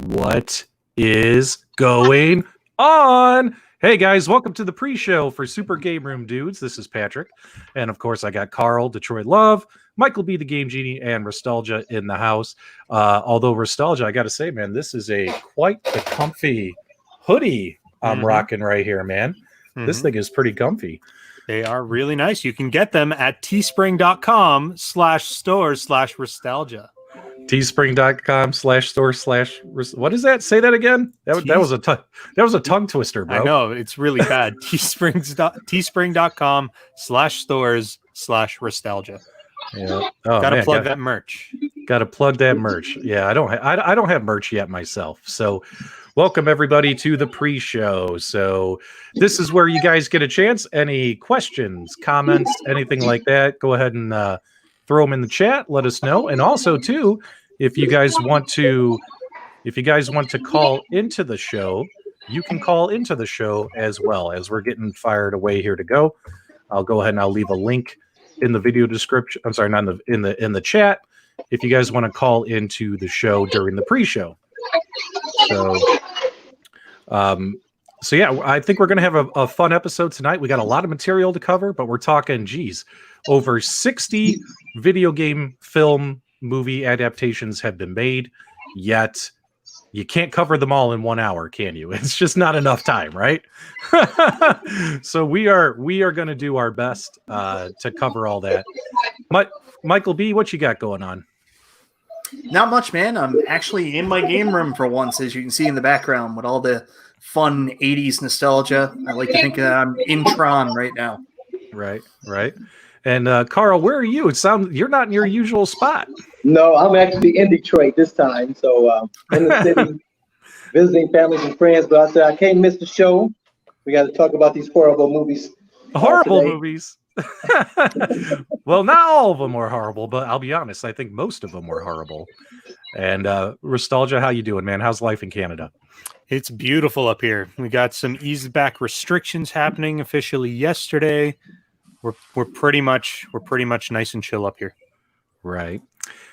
What is going on? Hey guys, welcome to the pre-show for Super Game Room Dudes. This is Patrick, and of course I got Carl, Detroit Love, Michael B, the Game Genie, and Restalgia in the house. Although Restalgia, I got to say, man, this is quite the comfy hoodie I'm rocking right here, man. This thing is pretty comfy. They are really nice. You can get them at teespring.com/store/Restalgia. Teespring.com/store/ what is that? Say that again. That was a tongue twister, bro. I know, it's really bad. teespring.com/stores/Restalgia. Yeah. Gotta plug that merch. Gotta plug that merch. Yeah, I don't have merch yet myself. So welcome everybody to the pre-show. So this is where you guys get a chance. Any questions, comments, anything like that, go ahead and throw them in the chat. Let us know. And also too, if you guys want to call into the show, you can call into the show as well. As we're getting fired away here to go, I'll go ahead and I'll leave a link in the video description. I'm sorry, not in the chat. If you guys want to call into the show during the pre-show. So yeah, I think we're going to have a fun episode tonight. We got a lot of material to cover, but we're talking, over 60 video game, film, movie adaptations have been made, yet you can't cover them all in 1 hour, can you? It's just not enough time, right? So we are going to do our best to cover all that. Michael B, what you got going on? Not much, man. I'm actually in my game room for once, as you can see in the background, with all the fun 80s nostalgia. I like to think that I'm in Tron right now. Right. And Carl, where are you? It sounds you're not in your usual spot. No, I'm actually in Detroit this time. So in the city, visiting families and friends. But I said I can't miss the show. We got to talk about these horrible movies. Horrible movies. Well, not all of them were horrible, but I'll be honest, I think most of them were horrible. And Restalgia, how you doing, man? How's life in Canada? It's beautiful up here. We got some ease back restrictions happening officially yesterday. We're pretty much nice and chill up here. Right.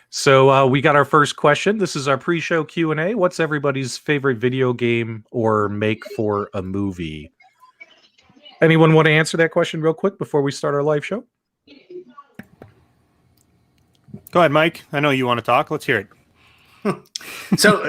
So we got our first question. This is our pre-show Q&A. What's everybody's favorite video game or make for a movie? Anyone want to answer that question real quick before we start our live show? Go ahead, Mike. I know you want to talk. Let's hear it. So,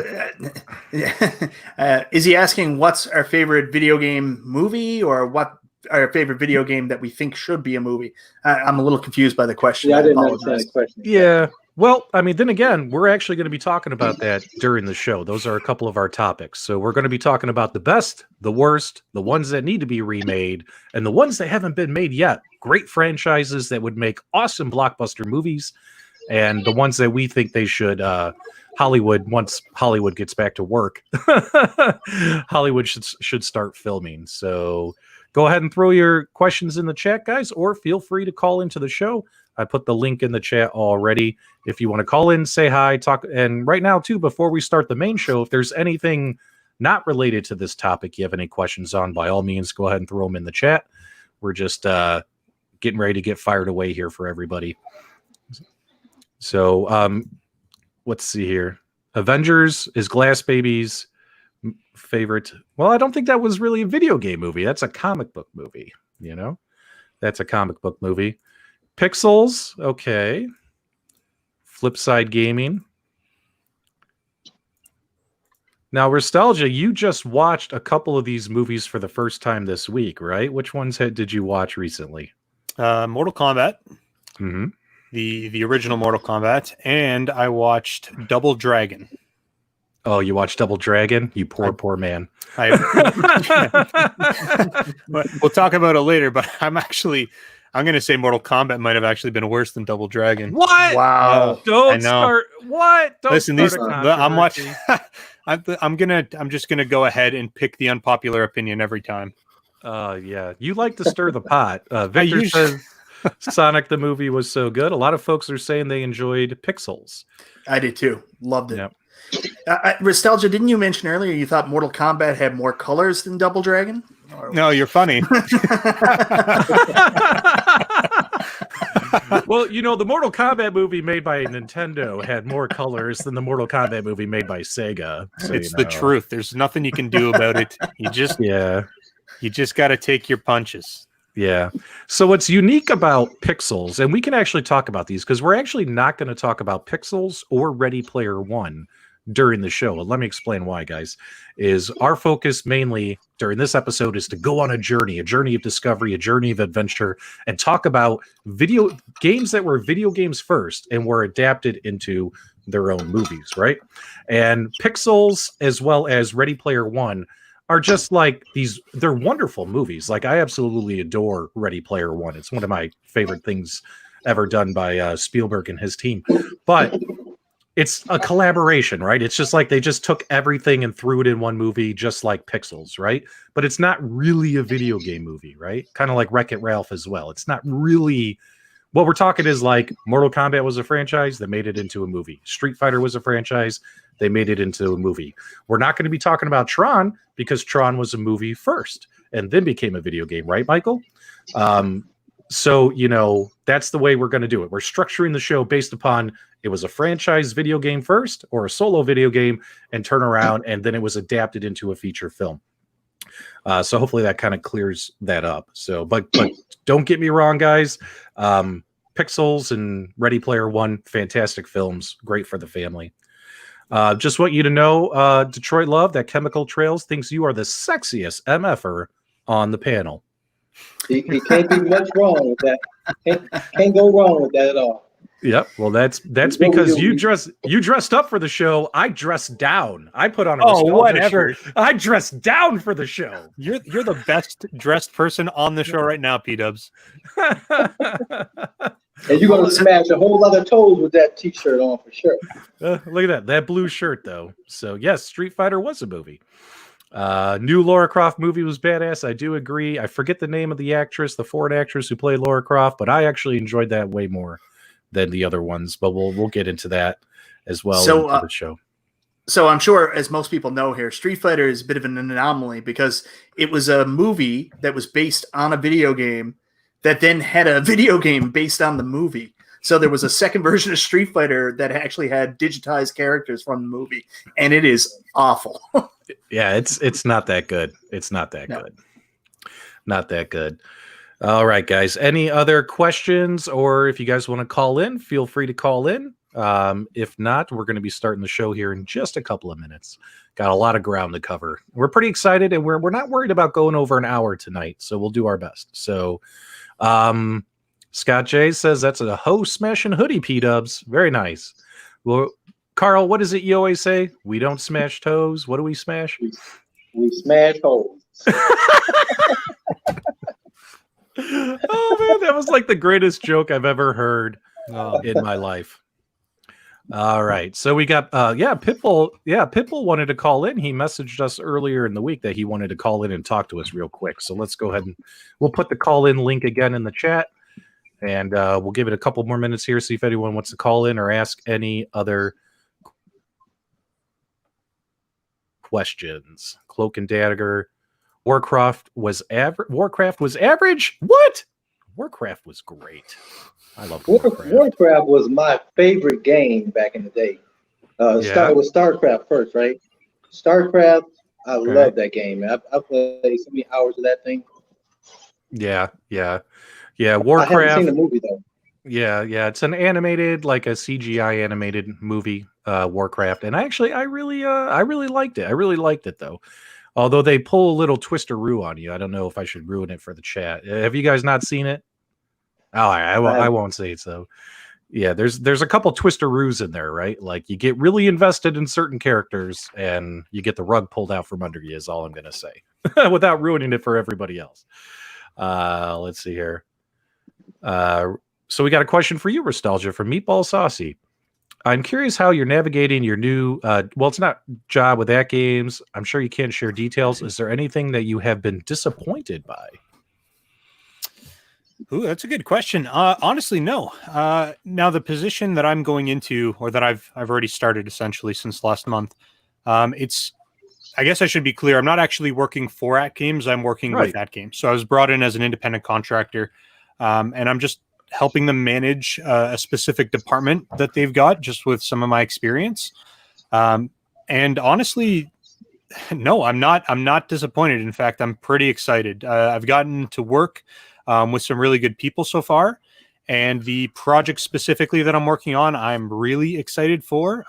is he asking what's our favorite video game movie, or what our favorite video game that we think should be a movie? I'm a little confused by the question. Yeah, I didn't understand the question. Yeah. Well, I mean, then again, we're actually going to be talking about that during the show. Those are a couple of our topics. So we're going to be talking about the best, the worst, the ones that need to be remade, and the ones that haven't been made yet. Great franchises that would make awesome blockbuster movies, and the ones that we think they should, once Hollywood gets back to work, Hollywood should start filming. So go ahead and throw your questions in the chat, guys, or feel free to call into the show. I put the link in the chat already. If you want to call in, say hi, talk. And right now, too, before we start the main show, if there's anything not related to this topic you have any questions on, by all means, go ahead and throw them in the chat. We're just getting ready to get fired away here for everybody. So let's see here. Avengers is Glass Baby's favorite. Well, I don't think that was really a video game movie. That's a comic book movie, That's a comic book movie. Pixels, okay. Flipside Gaming. Now, Restalgia, you just watched a couple of these movies for the first time this week, right? Which ones did you watch recently? Mortal Kombat. Mm-hmm. The original Mortal Kombat, and I watched Double Dragon. Oh, you watched Double Dragon? You poor man. We'll talk about it later, but I'm going to say Mortal Kombat might have actually been worse than Double Dragon. What? Wow. Don't start. What? Don't Listen, I'm watching. I'm just gonna go ahead and pick the unpopular opinion every time. Yeah. You like to stir the pot. Victor says Sonic the movie was so good. A lot of folks are saying they enjoyed Pixels. I did too. Loved it. Yep. Restalgia, didn't you mention earlier you thought Mortal Kombat had more colors than Double Dragon? No, you're funny. Well, the Mortal Kombat movie made by Nintendo had more colors than the Mortal Kombat movie made by Sega. So, It's the truth. There's nothing you can do about it. You just got to take your punches. Yeah. So what's unique about Pixels, and we can actually talk about these because we're actually not going to talk about Pixels or Ready Player One during the show. And let me explain why, guys. Is our focus mainly during this episode is to go on a journey of discovery, a journey of adventure, and talk about video games that were video games first and were adapted into their own movies, right? And Pixels as well as Ready Player One are just like they're wonderful movies. Like, I absolutely adore Ready Player One. It's one of my favorite things ever done by Spielberg and his team. But it's a collaboration, right? It's just like they just took everything and threw it in one movie, just like Pixels, right? But it's not really a video game movie, right? Kind of like Wreck-It Ralph as well. It's not really... What we're talking is like Mortal Kombat was a franchise, they made it into a movie. Street Fighter was a franchise, they made it into a movie. We're not going to be talking about Tron because Tron was a movie first and then became a video game, right, Michael? So, that's the way we're going to do it. We're structuring the show based upon it was a franchise video game first or a solo video game and turn around, and then it was adapted into a feature film. So hopefully that kind of clears that up. So, but don't get me wrong, guys. Pixels and Ready Player One, fantastic films, great for the family. Just want you to know, Detroit Love, that Chemical Trails thinks you are the sexiest MFer on the panel. He can't be much wrong with that. Can't go wrong with that at all. Yep. Well, that's because you dressed up for the show. I dressed down. I put on a Restalgia shirt. I dressed down for the show. You're the best dressed person on the show right now, PDubs. And you're gonna smash a whole lot of toes with that T-shirt on for sure. Look at that blue shirt though. So yes, Street Fighter was a movie. New Lara Croft movie was badass. I do agree. I forget the name of the actress, the foreign actress who played Lara Croft, but I actually enjoyed that way more than the other ones. But we'll get into that as well into the show. So I'm sure, as most people know here, Street Fighter is a bit of an anomaly because it was a movie that was based on a video game that then had a video game based on the movie. So there was a second version of Street Fighter that actually had digitized characters from the movie, and it is awful. Yeah, it's not that good. It's not that good. Not that good. All right, guys. Any other questions, or if you guys want to call in, feel free to call in. If not, we're going to be starting the show here in just a couple of minutes. Got a lot of ground to cover. We're pretty excited, and we're not worried about going over an hour tonight, so we'll do our best. So, Scott J says that's a hoe smashing hoodie, P-dubs. Very nice. Well, Carl, what is it you always say? We don't smash toes. What do we smash? We smash holes. Oh man, that was like the greatest joke I've ever heard in my life. All right, so we got Pitbull. Yeah, Pitbull wanted to call in. He messaged us earlier in the week that he wanted to call in and talk to us real quick. So let's go ahead and we'll put the call in link again in the chat, and we'll give it a couple more minutes here, see if anyone wants to call in or ask any other questions. Cloak and Dagger. Warcraft was average. What? Warcraft was great. I love Warcraft. Warcraft was my favorite game back in the day. Started with StarCraft first, right? StarCraft, I love that game. I played so many hours of that thing. Yeah. Warcraft. I haven't seen the movie though. Yeah. It's an animated, like a CGI animated movie, Warcraft, and I really liked it. I really liked it though. Although they pull a little twisteroo on you. I don't know if I should ruin it for the chat. Have you guys not seen it? Oh, I won't say it. So, yeah, there's a couple twisteroos in there, right? Like you get really invested in certain characters, and you get the rug pulled out from under you. Is all I'm gonna say, without ruining it for everybody else. Let's see here. So we got a question for you, Restalgia, from Meatball Saucy. I'm curious how you're navigating your new, it's not job with that games. I'm sure you can't share details. Is there anything that you have been disappointed by? Ooh, that's a good question. Honestly, no. Now the position that I'm going into, or that I've already started essentially since last month, I guess I should be clear. I'm not actually working for At Games. I'm working with At Games. So I was brought in as an independent contractor, and I'm just helping them manage a specific department that they've got, just with some of my experience. And honestly, no, I'm not disappointed. In fact, I'm pretty excited. I've gotten to work with some really good people so far, and the project specifically that I'm working on, I'm really excited for.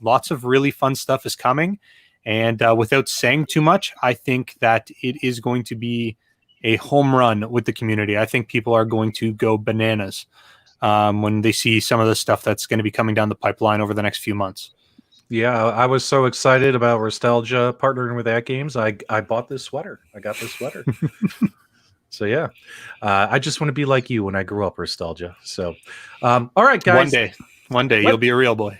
Lots of really fun stuff is coming, and without saying too much, I think that it is going to be a home run with the community. I think people are going to go bananas when they see some of the stuff that's going to be coming down the pipeline over the next few months. Yeah, I was so excited about Restalgia partnering with At Games. I bought this sweater. I got this sweater. So yeah, I just want to be like you when I grew up, Restalgia. So, all right, guys. One day you'll be a real boy.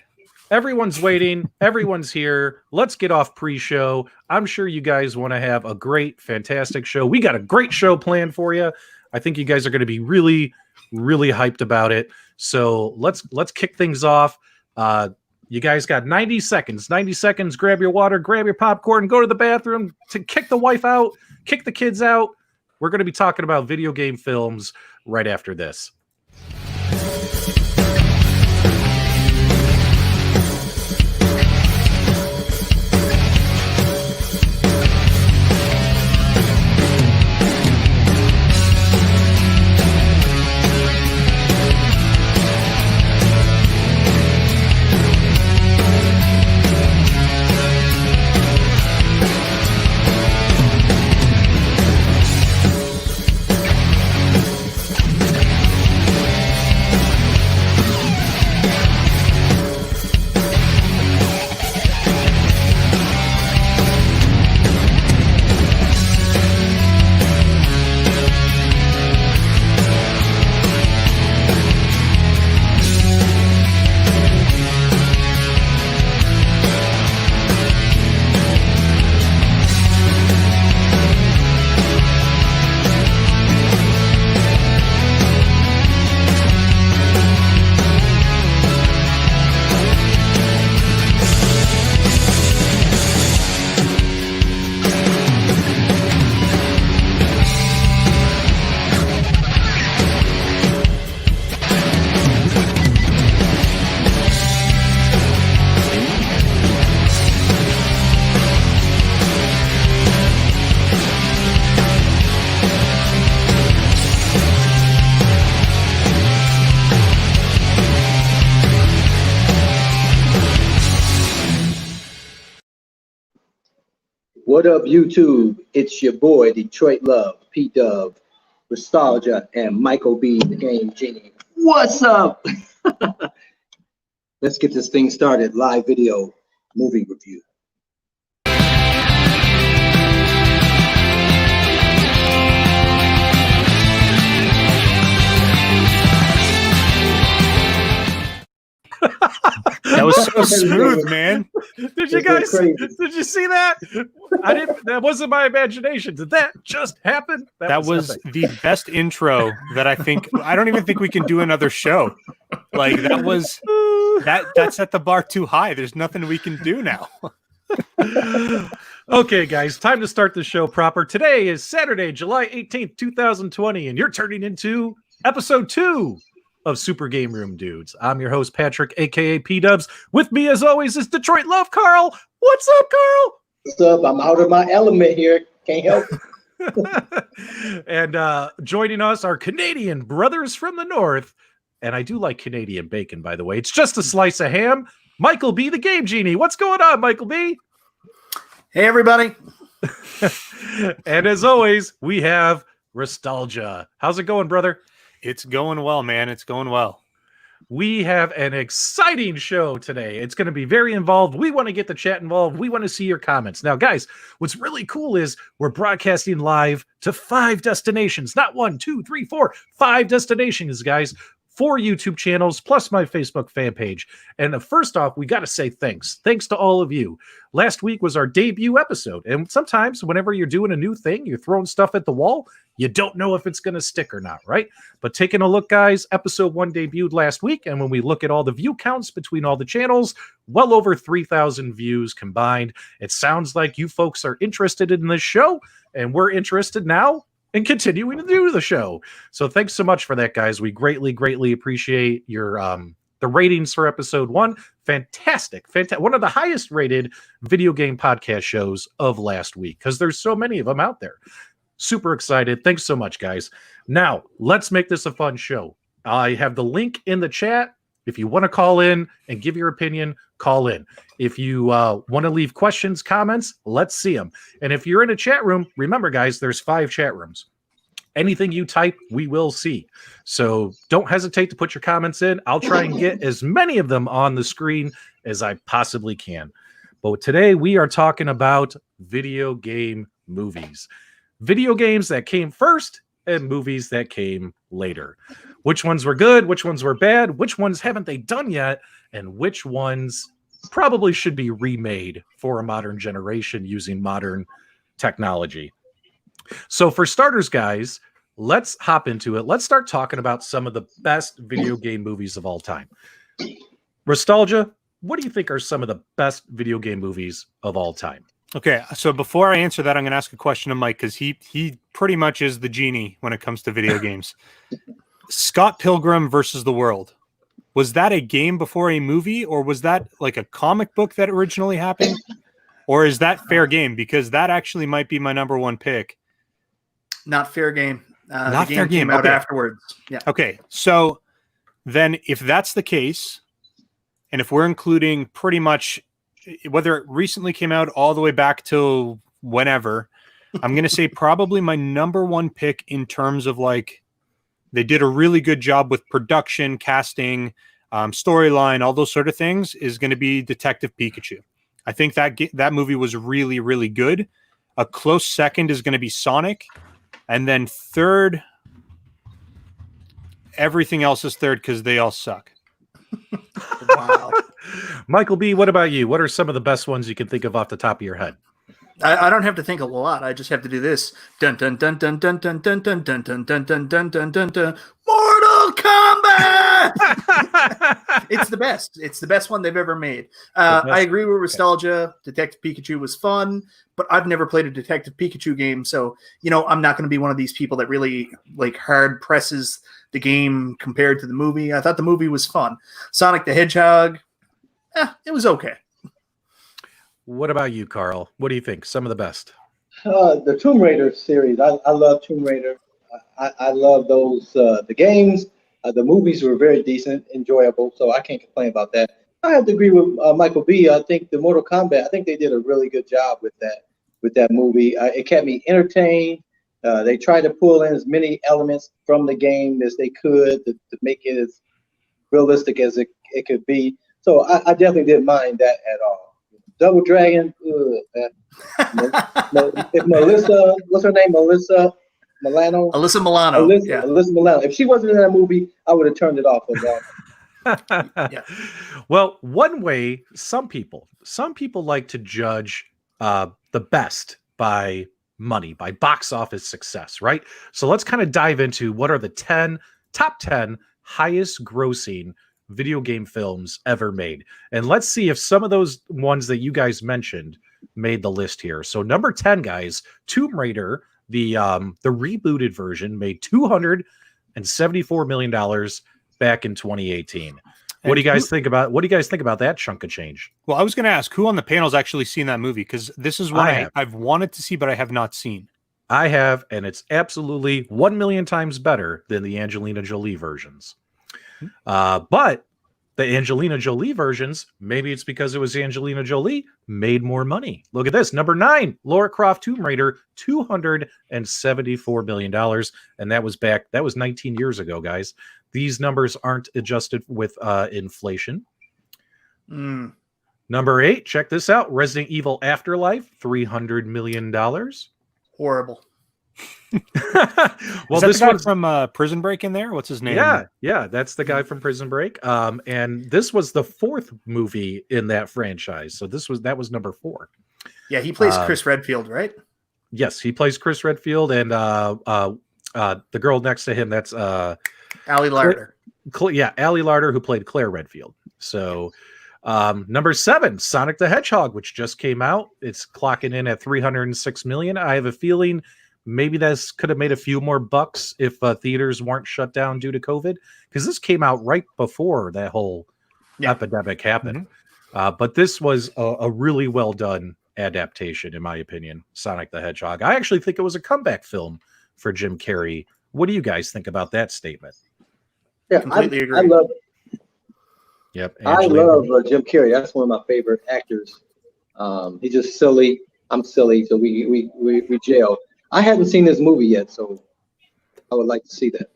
Everyone's waiting. Everyone's here. Let's get off pre-show. I'm sure you guys want to have a great, fantastic show. We got a great show planned for you. I think you guys are going to be really, really hyped about it. So let's kick things off. You guys got 90 seconds. 90 seconds. Grab your water, grab your popcorn, go to the bathroom to kick the wife out, kick the kids out. We're going to be talking about video game films right after this. What up, YouTube? It's your boy, Detroit Love, PDubs, Restalgia, and Michael B, the Game Genie. What's up? Let's get this thing started. Live video movie review. That was so smooth, man. Did you guys? Did you see that? I didn't. That wasn't my imagination. Did that just happen? That was the best intro that I think. I don't even think we can do another show. Like that was that set the bar too high. There's nothing we can do now. Okay, guys, time to start the show proper. Today is Saturday, July 18th, 2020, and you're turning into episode 2 of Super Game Room Dudes. I'm your host, Patrick, aka PDubs. With me, as always, is Detroit Love, Carl. What's up, Carl? What's up? I'm out of my element here. Can't help it. And joining us are Canadian brothers from the north. And I do like Canadian bacon, by the way. It's just a slice of ham. Michael B, the Game Genie. What's going on, Michael B? Hey, everybody. And as always, we have Restalgia. How's it going, brother? It's going well, man. It's going well. We have an exciting show today. It's going to be very involved. We want to get the chat involved. We want to see your comments. Now, guys, what's really cool is we're broadcasting live to 5 destinations. Not 1, 2, 3, 4, 5 destinations, guys. 4 YouTube channels, plus my Facebook fan page. And first off, we got to say thanks. Thanks to all of you. Last week was our debut episode. And sometimes whenever you're doing a new thing, you're throwing stuff at the wall, you don't know if it's going to stick or not, right? But taking a look, guys, episode 1 debuted last week. And when we look at all the view counts between all the channels, well over 3,000 views combined. It sounds like you folks are interested in this show, and we're interested now and continuing to do the show. So thanks so much for that, guys. We greatly appreciate your the ratings for episode 1. Fantastic. One of the highest rated video game podcast shows of last week, because there's so many of them out there. Super excited. Thanks so much, guys. Now, let's make this a fun show. I have the link in the chat. If you want to call in and give your opinion, call in. If you want to leave questions, comments, let's see them. And if you're in a chat room, remember, guys, there's 5 chat rooms. Anything you type, we will see. So don't hesitate to put your comments in. I'll try and get as many of them on the screen as I possibly can. But today we are talking about video game movies. Video games that came first and movies that came later. Which ones were good? Which ones were bad? Which ones haven't they done yet? And which ones probably should be remade for a modern generation using modern technology? So for starters, guys, let's hop into it. Let's start talking about some of the best video game movies of all time. Restalgia, what do you think are some of the best video game movies of all time? Okay, so before I answer that, I'm going to ask a question to Mike, because he pretty much is the genie when it comes to video games. Scott Pilgrim versus the World. Was that a game before a movie, or was that like a comic book that originally happened? Or is that fair game? Because that actually might be my number 1 pick. Not fair game. Not the fair game game. came out Okay. afterwards. Yeah. Okay, so then if that's the case, and if we're including pretty much whether it recently came out all the way back to whenever, I'm going to say probably my number 1 pick in terms of like they did a really good job with production, casting, storyline, all those sort of things is going to be Detective Pikachu. I think that movie was really good. A close second is going to be Sonic. And then third, everything else is third because they all suck. Wow. Michael B., what about you? What are some of the best ones you can think of off the top of your head? I don't have to think a lot. I just have to do this. Dun dun dun dun dun dun dun dun dun dun dun dun dun dun dun dun. Mortal Kombat! It's the best. It's the best one they've ever made. I agree with Restalgia. Detective Pikachu was fun, but I've never played a Detective Pikachu game, so I'm not going to be one of these people that really like hard presses the game compared to the movie. I thought the movie was fun. Sonic the Hedgehog, it was okay. What about you, Carl? What do you think? Some of the best. The Tomb Raider series. I love Tomb Raider. I love those. The games, the movies were very decent, enjoyable. So I can't complain about that. I have to agree with Michael B. I think the Mortal Kombat. I think they did a really good job with that movie. It kept me entertained. They tried to pull in as many elements from the game as they could to make it as realistic as it could be. So I definitely didn't mind that at all. Double Dragon. If Melissa, what's her name? Melissa Milano. Alyssa Milano. Alyssa Milano. If she wasn't in that movie, I would have turned it off. Yeah. Well, one way some people like to judge the best by money, by box office success, right? So let's kind of dive into what are the top 10 highest grossing video game films ever made. And let's see if some of those ones that you guys mentioned made the list here. So number 10, guys, Tomb Raider, the rebooted version, made $274 million back in 2018. What do you guys think about that chunk of change? Well, I was going to ask who on the panel's actually seen that movie, because this is one I've wanted to see, but I have not seen. I have, and it's absolutely 1 million times better than the Angelina Jolie versions. But the Angelina Jolie versions, maybe it's because it was Angelina Jolie, made more money. Look at this. Number 9, Lara Croft Tomb Raider, $274 million. And that was 19 years ago, guys. These numbers aren't adjusted with inflation. Number 8, check this out. Resident Evil Afterlife, $300 million. Horrible. Well, this one from Prison Break in there. What's his name? Yeah, that's the guy from Prison Break. And this was the 4th movie in that franchise. So that was number 4. Yeah, he plays Chris Redfield, right? Yes, he plays Chris Redfield, and the girl next to him, that's Ali Larder. Ali Larder, who played Claire Redfield. So number 7, Sonic the Hedgehog, which just came out. It's clocking in at $306 million. I have a feeling maybe this could have made a few more bucks if theaters weren't shut down due to COVID, because this came out right before that whole epidemic happened. But this was a really well done adaptation, in my opinion. Sonic the Hedgehog. I actually think it was a comeback film for Jim Carrey. What do you guys think about that statement? Yeah, Completely agree. I love. Yep. I love Jim Carrey. That's one of my favorite actors. He's just silly. I'm silly, so we jail. I haven't seen this movie yet, so I would like to see that.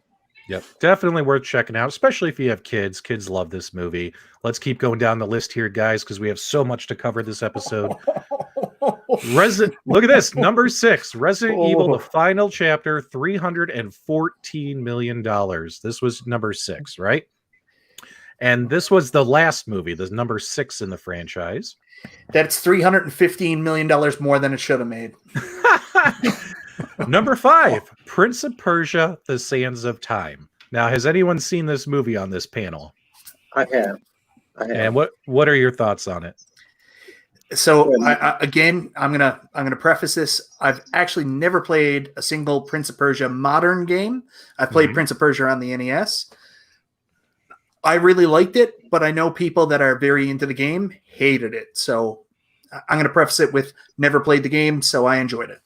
Yep, definitely worth checking out, especially if you have kids. Kids love this movie. Let's keep going down the list here, guys, because we have so much to cover this episode. Look at this, number 6, Resident Evil: The Final Chapter, $314 million. This was number 6, right? And this was the last movie, the number 6 in the franchise. That's $315 million more than it should have made. Number 5, Prince of Persia: The Sands of Time. Now, has anyone seen this movie on this panel? I have. And what are your thoughts on it? So again, I'm gonna preface this. I've actually never played a single Prince of Persia modern game. I've played Prince of Persia on the NES. I really liked it, but I know people that are very into the game hated it. So I'm gonna preface it with never played the game, so I enjoyed it.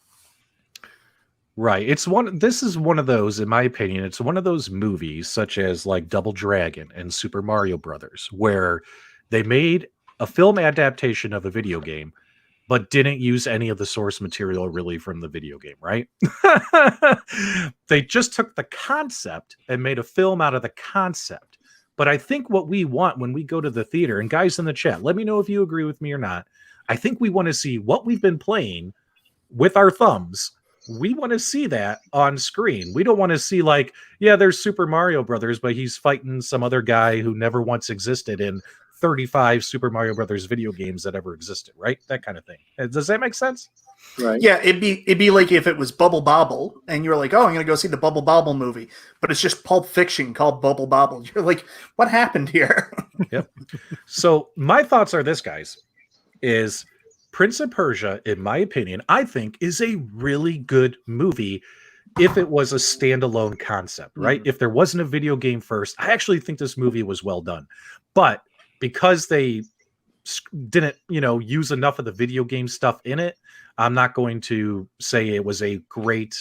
Right. This is one of those, in my opinion, it's one of those movies such as like Double Dragon and Super Mario Brothers, where they made a film adaptation of a video game, but didn't use any of the source material really from the video game, right? They just took the concept and made a film out of the concept. But I think what we want when we go to the theater, and guys in the chat, let me know if you agree with me or not. I think we want to see what we've been playing with our thumbs. We want to see that on screen. We don't want to see like, yeah, there's Super Mario Brothers, but he's fighting some other guy who never once existed in 35 Super Mario Brothers video games that ever existed, right? That kind of thing. Does that make sense? Right. Yeah, it'd be like if it was Bubble Bobble and you're like, oh, I'm gonna go see the Bubble Bobble movie, but it's just Pulp Fiction called Bubble Bobble. You're like, what happened here? Yep. So my thoughts are this, guys, is Prince of Persia, in my opinion, I think is a really good movie if it was a standalone concept, right? If there wasn't a video game first, I actually think this movie was well done. But because they didn't, use enough of the video game stuff in it, I'm not going to say it was a great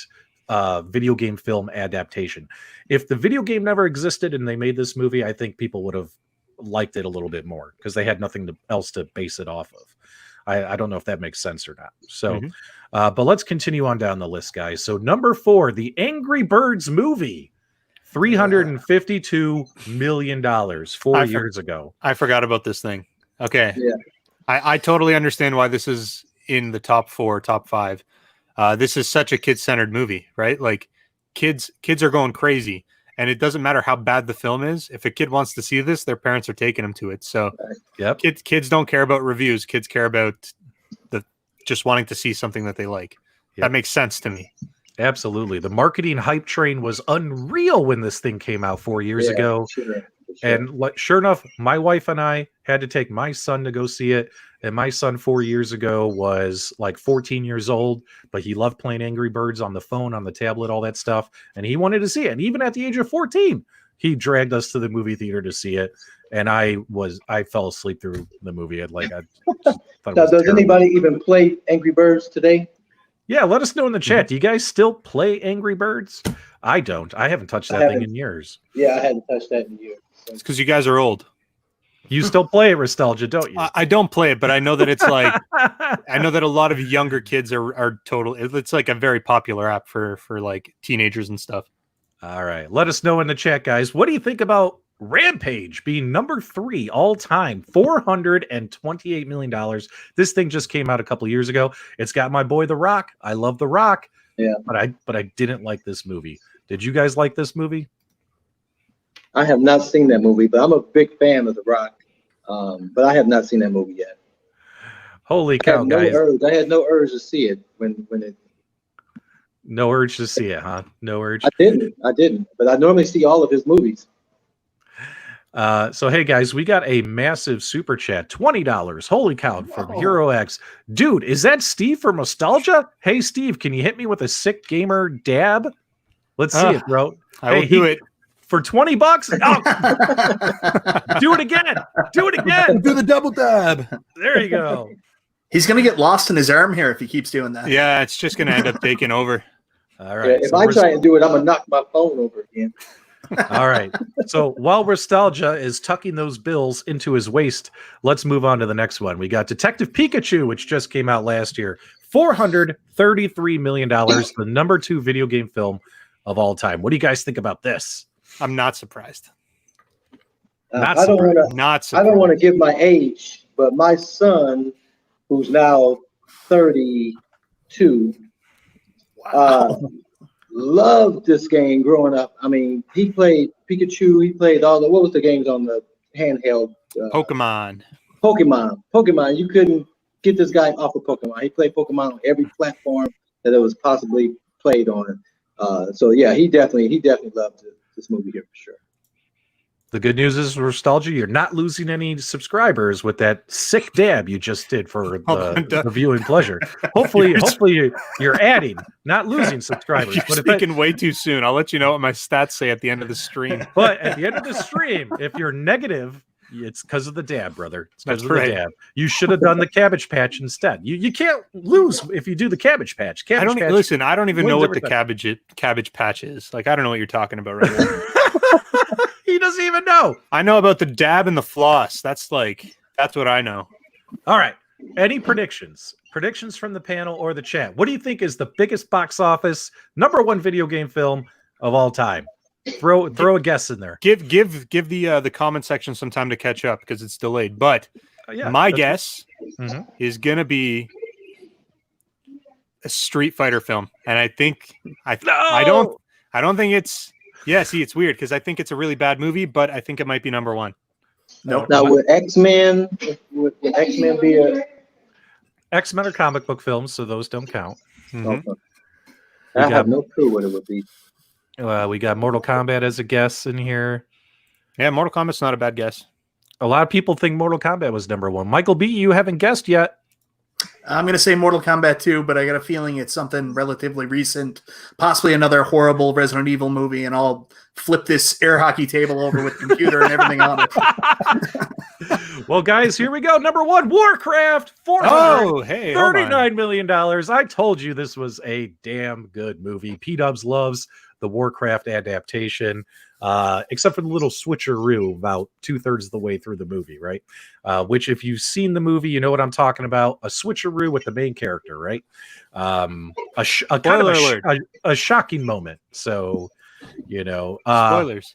video game film adaptation. If the video game never existed and they made this movie, I think people would have liked it a little bit more because they had nothing else to base it off of. I don't know if that makes sense or not. So, but let's continue on down the list, guys. So number 4, the Angry Birds movie, $352 million 4 years ago. I forgot about this thing. Okay. Yeah. I totally understand why this is in the top 4, top 5. This is such a kid-centered movie, right? Like kids are going crazy. And it doesn't matter how bad the film is. If a kid wants to see this, their parents are taking them to it. So yep. Kids don't care about reviews. Kids care about just wanting to see something that they like. Yep. That makes sense to me. Absolutely. The marketing hype train was unreal when this thing came out 4 years ago. Sure. And sure enough, my wife and I had to take my son to go see it. And my son 4 years ago was like 14 years old, but he loved playing Angry Birds on the phone, on the tablet, all that stuff. And he wanted to see it. And even at the age of 14, he dragged us to the movie theater to see it. And I fell asleep through the movie. Does anybody even play Angry Birds today? Yeah, let us know in the chat. Do you guys still play Angry Birds? I don't. I haven't touched that thing in years. Yeah, I hadn't touched that in years. So. It's because you guys are old. You still play it, Restalgia, don't you? I don't play it, but I know that it's like I know that a lot of younger kids are total. It's like a very popular app for like teenagers and stuff. All right, let us know in the chat, guys. What do you think about Rampage being number 3 all time, $428 million? This thing just came out a couple years ago. It's got my boy The Rock. I love The Rock. Yeah, but I didn't like this movie. Did you guys like this movie? I have not seen that movie, but I'm a big fan of The Rock. But I have not seen that movie yet. Holy cow, guys! I had no urge to see it when it. No urge to see it, huh? No urge. I didn't. But I normally see all of his movies. So hey guys, we got a massive super chat, $20. Holy cow, from Hero X. Dude, is that Steve from Restalgia? Hey Steve, can you hit me with a sick gamer dab? Let's see it, bro. I will do it. For $20? Oh, do it again. Do it again. Do the double dab. There you go. He's gonna get lost in his arm here if he keeps doing that. Yeah, it's just gonna end up taking over. All right. Yeah, if I try and do it, I'm gonna knock my phone over again. All right. So while Restalgia is tucking those bills into his waist, let's move on to the next one. We got Detective Pikachu, which just came out last year. $433 million, the number 2 video game film of all time. What do you guys think about this? I'm not surprised. Not I don't surprised. want to. Not surprised. I don't want to give my age, but my son, who's now 32, loved this game growing up. I mean, he played Pikachu. He played all the what was the games on the handheld? Pokemon. Pokemon. You couldn't get this guy off of Pokemon. He played Pokemon on every platform that it was possibly played on. So yeah, he definitely loved this movie here for sure. The good news is, Restalgia, you're not losing any subscribers with that sick dab you just did for the viewing pleasure. Hopefully you're adding, not losing subscribers. You're speaking way too soon. I'll let you know what my stats say at the end of the stream. But at the end of the stream, if you're negative, it's because of the dab, brother. It's because of the dab. You should have done the Cabbage Patch instead. You can't lose if you do the Cabbage Patch. I don't even know what the cabbage patch is. Like, I don't know what you're talking about right now. He doesn't even know. I know about the dab and the floss. That's what I know. All right. Any predictions? Predictions from the panel or the chat. What do you think is the biggest box office #1 video game film of all time? Throw a guess in there. Give the comment section some time to catch up because it's delayed. But my guess is gonna be a Street Fighter film, and I think I don't think it's. Yeah, see, it's weird because I think it's a really bad movie, but I think it might be #1. Nope. Now, would X-Men be a? X-Men are comic book films, so those don't count. Mm-hmm. I have no clue what it would be. We got Mortal Kombat as a guess in here. Yeah, Mortal Kombat's not a bad guess. A lot of people think Mortal Kombat was #1. Michael B., you haven't guessed yet. I'm going to say Mortal Kombat 2, but I got a feeling it's something relatively recent, possibly another horrible Resident Evil movie, and I'll flip this air hockey table over with computer and everything on it. Well, guys, here we go. #1, Warcraft, $439 million. I told you this was a damn good movie. PDubs loves the Warcraft adaptation, except for the little switcheroo about 2/3 of the way through the movie, right? Which, if you've seen the movie, you know what I'm talking about. A switcheroo with the main character, right? A shocking moment. So, Spoilers.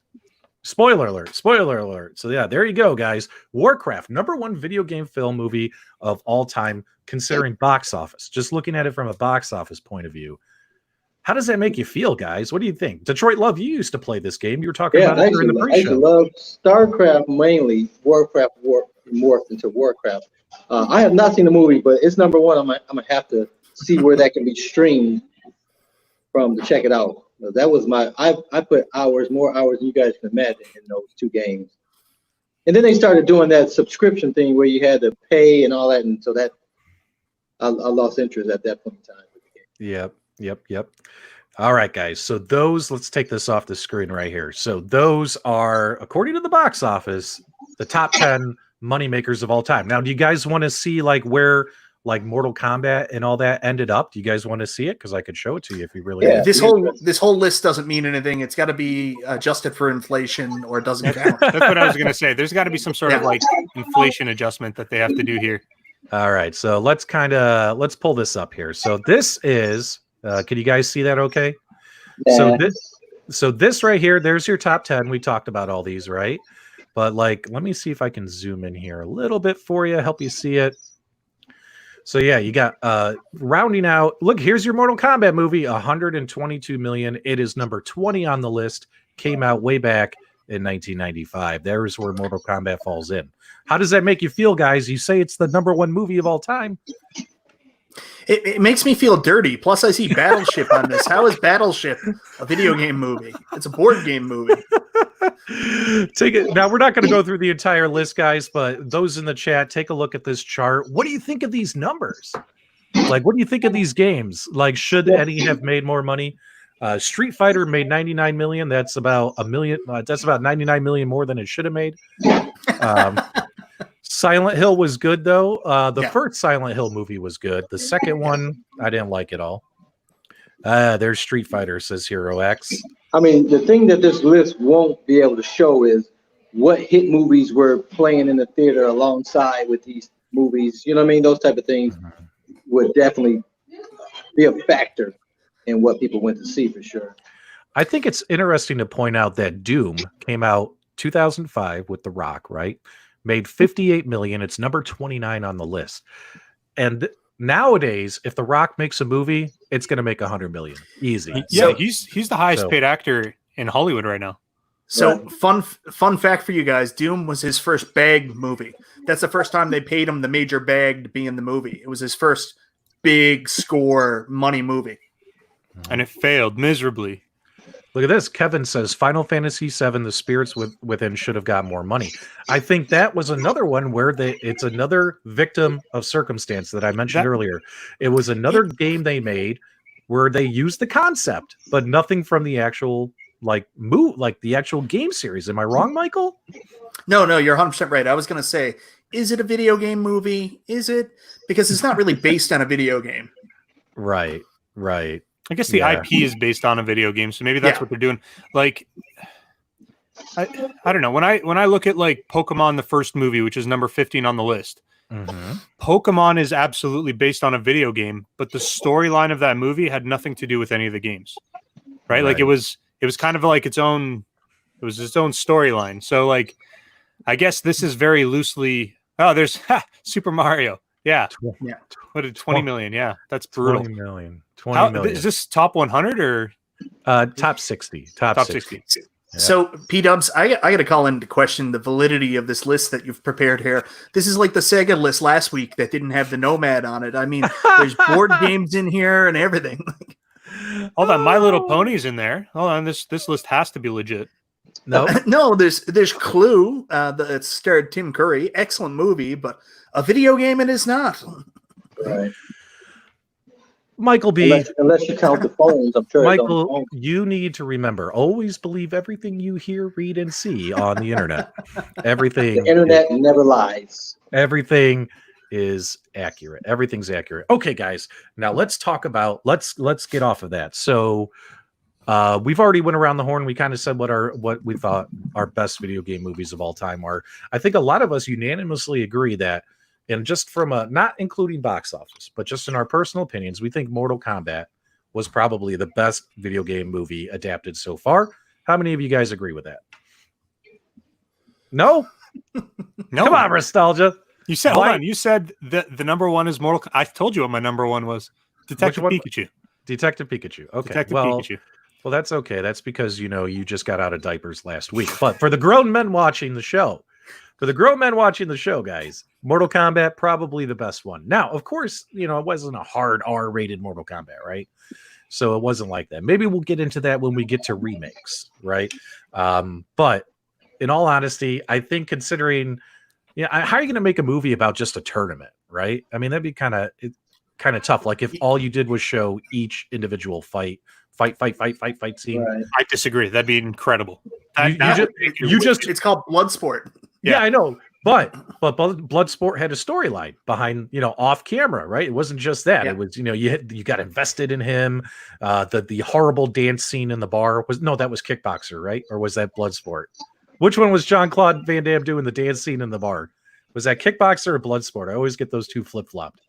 Spoiler alert. So yeah, there you go, guys. Warcraft, #1 video game film movie of all time, considering box office. Just looking at it from a box office point of view. How does that make you feel, guys? What do you think? Detroit Love, you used to play this game. You were talking about it during the pre-show. I used to love StarCraft mainly. Warcraft morphed into Warcraft. I have not seen the movie, but it's #1. I'm gonna have to see where that can be streamed from to check it out. That was I put more hours than you guys can imagine in those 2 games. And then they started doing that subscription thing where you had to pay and all that, and so that I lost interest at that point in time with the game. Yep. All right, guys. So let's take this off the screen right here. So those are, according to the box office, the top 10 moneymakers of all time. Now, do you guys want to see where Mortal Kombat and all that ended up? Do you guys want to see it? Because I could show it to you if you really want. This whole list doesn't mean anything. It's got to be adjusted for inflation or it doesn't count. That's what I was going to say. There's got to be some sort of inflation adjustment that they have to do here. All right. So let's pull this up here. So this is, can you guys see that okay? Yeah. So this right here, there's your top 10. We talked about all these, right? But let me see if I can zoom in here a little bit for you, help you see it. So yeah, you got rounding out. Look, here's your Mortal Kombat movie, $122 million. It is number 20 on the list. Came out way back in 1995. There's where Mortal Kombat falls in. How does that make you feel, guys? You say it's the #1 movie of all time. It makes me feel dirty. Plus, I see Battleship on this. How is Battleship a video game movie? It's a board game movie. Take it now. We're not going to go through the entire list, guys, but those in the chat, take a look at this chart. What do you think of these numbers? Like, what do you think of these games? Like, should any have made more money? Street Fighter made 99 million. That's about a million. That's about 99 million more than it should have made. Silent Hill was good though. The first Silent Hill movie was good. The second one, I didn't like at all. There's Street Fighter, says Hero X. I mean, the thing that this list won't be able to show is what hit movies were playing in the theater alongside with these movies. You know what I mean? Those type of things would definitely be a factor in what people went to see for sure. I think it's interesting to point out that Doom came out 2005 with The Rock, right? Made 58 million. It's number 29 on the list. And nowadays, if The Rock makes a movie, it's going to make 100 million. Easy. Yeah, he's the highest paid actor in Hollywood right now. So fun fact for you guys, Doom was his first bag movie. That's the first time they paid him the major bag to be in the movie. It was his first big score money movie. And it failed miserably. Look at this. Kevin says Final Fantasy VII, The Spirits Within should have got more money. I think that was another one where it's another victim of circumstance that I mentioned earlier. It was another game they made where they used the concept, but nothing from the actual the actual game series. Am I wrong, Michael? No, you're 100% right. I was going to say, is it a video game movie? Is it? Because it's not really based on a video game. Right. I guess the IP is based on a video game, so maybe that's what they're doing. Like, I don't know. When I look at like Pokemon, the first movie, which is number 15 on the list, Pokemon is absolutely based on a video game, but the storyline of that movie had nothing to do with any of the games, right? Like it was kind of like its own storyline. So like, I guess this is very loosely. Oh, there's Super Mario. Yeah. What did 20 million? Yeah, that's brutal. 20 million. Is this top 100 or top 60? Top 60. Yeah. So PDubs, I got to call into question the validity of this list that you've prepared here. This is like the Sega list last week that didn't have the Nomad on it. I mean, there's board games in here and everything. Hold on, My Little Pony's in there. Hold on, this list has to be legit. No, there's Clue that starred Tim Curry. Excellent movie, but a video game it is not. Right. Michael B. Unless you count the phones, I'm sure. Michael, you need to remember, always believe everything you hear, read, and see on the internet. Everything. The internet never lies. Everything is accurate. Everything's accurate. Okay, guys. Now let's talk about. Let's get off of that. So, we've already went around the horn. We kind of said what we thought our best video game movies of all time are. I think a lot of us unanimously agree that. And just from not including box office, but just in our personal opinions, we think Mortal Kombat was probably the best video game movie adapted so far. How many of you guys agree with that? No? No. Come on, Restalgia. You said, hold on. You said that the number one is Mortal Kombat. I told you what my number one was. Detective Pikachu. Detective Pikachu. Okay. Pikachu. Well, that's okay. That's because, you just got out of diapers last week. But for the grown men watching the show, guys, Mortal Kombat, probably the best one. Now, of course, it wasn't a hard R-rated Mortal Kombat, right? So it wasn't like that. Maybe we'll get into that when we get to remakes, right? But in all honesty, I think considering, how are you going to make a movie about just a tournament, right? I mean, that'd be kind of tough. Like if all you did was show each individual fight scene. Right. I disagree. That'd be incredible. It's called Bloodsport. Yeah, I know. But Bloodsport had a storyline behind, off camera, right? It wasn't just that. Yeah. It was, you got invested in him. The horrible dance scene in the bar that was Kickboxer, right? Or was that Bloodsport? Which one was Jean-Claude Van Damme doing the dance scene in the bar? Was that Kickboxer or Bloodsport? I always get those two flip-flopped.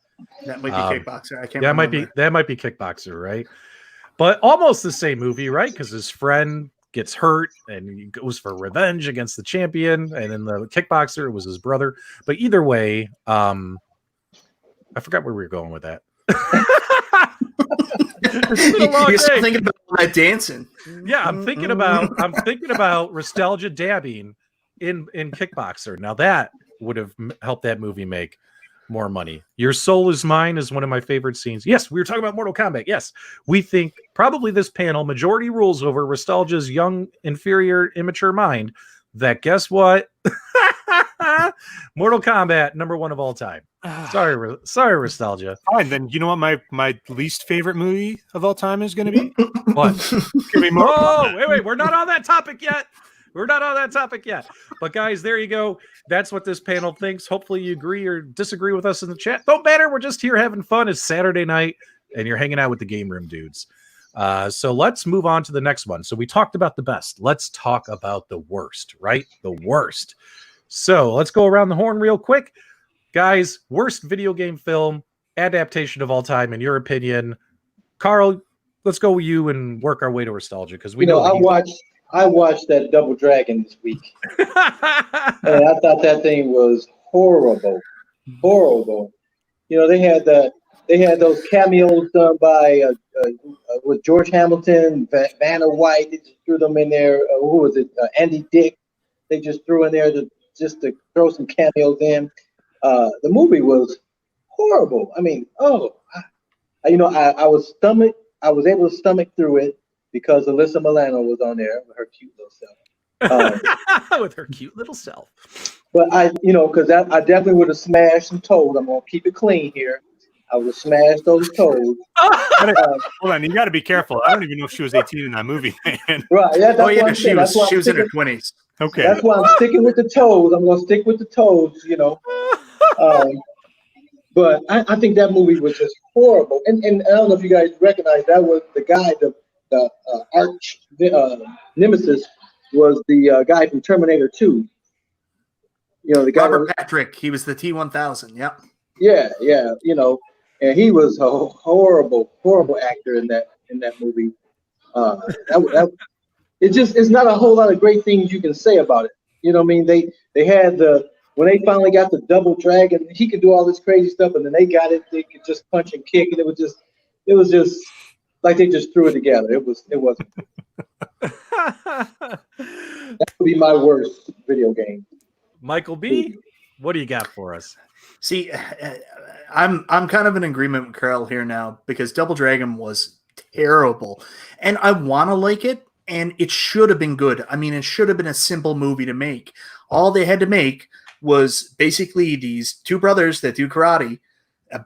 That might be Kickboxer. I can't remember. That might be Kickboxer, right? But almost the same movie, right? Because his friend gets hurt and he goes for revenge against the champion, and in the Kickboxer it was his brother. But either way, I forgot where we were going with that. You're still thinking about that dancing. Yeah, I'm thinking about Restalgia dabbing in Kickboxer. Now that would have helped that movie make more money. Your Soul Is Mine is one of my favorite scenes. Yes, we were talking about Mortal Kombat. Yes, we think probably this panel majority rules over Restalgia's young, inferior, immature mind. That guess what? Mortal Kombat, #1 of all time. Sorry, Restalgia. Fine, then you know what my least favorite movie of all time is going to be? What? It's gonna be Mortal Kombat. Wait, we're not on that topic yet. But guys, there you go. That's what this panel thinks. Hopefully you agree or disagree with us in the chat. Don't matter. We're just here having fun. It's Saturday night and you're hanging out with the Game Room dudes. So let's move on to the next one. So we talked about the best. Let's talk about the worst, right? The worst. So let's go around the horn real quick. Guys, worst video game film adaptation of all time, in your opinion. Carl, let's go with you and work our way to Restalgia, because we know I watched that Double Dragon this week, and I thought that thing was horrible. You know, they had those cameos done by with George Hamilton, Vanna White. They just threw them in there. Who was it? Andy Dick. They just threw in there to throw some cameos in. The movie was horrible. I mean, I was able to stomach through it because Alyssa Milano was on there with her cute little self. With her cute little self. But because I definitely would have smashed some toes. I'm gonna keep it clean here. I would have smashed those toes. Hold on, you got to be careful. I don't even know if she was 18 in that movie, man. Right? Yeah, she was in her 20s. Okay. That's why I'm sticking with the toes. I'm gonna stick with the toes. But I think that movie was just horrible. And I don't know if you guys recognize that was the guy, the arch nemesis was the guy from Terminator 2. The guy Robert Patrick. He was the T-1000. Yep. Yeah. And he was a horrible actor in that movie. It's not a whole lot of great things you can say about it. You know what I mean? They had when they finally got the Double Dragon, he could do all this crazy stuff, and then they got it. They could just punch and kick, and it was just like they just threw it together. It wasn't. That would be my worst video game. Michael B., what do you got for us? See, I'm kind of in agreement with Carl here now, because Double Dragon was terrible, and I want to like it, and it should have been good. I mean, it should have been a simple movie to make. All they had to make was basically these two brothers that do karate.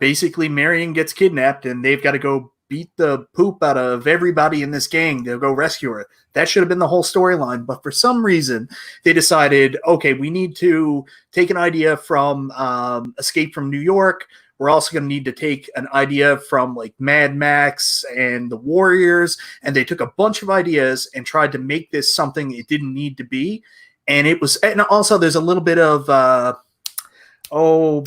Basically, Marion gets kidnapped, and they've got to go beat the poop out of everybody in this gang. They'll go rescue her. That should have been the whole storyline. But for some reason, they decided, okay, we need to take an idea from Escape from New York. We're also going to need to take an idea from like Mad Max and the Warriors. And they took a bunch of ideas and tried to make this something it didn't need to be. And also there's a little bit of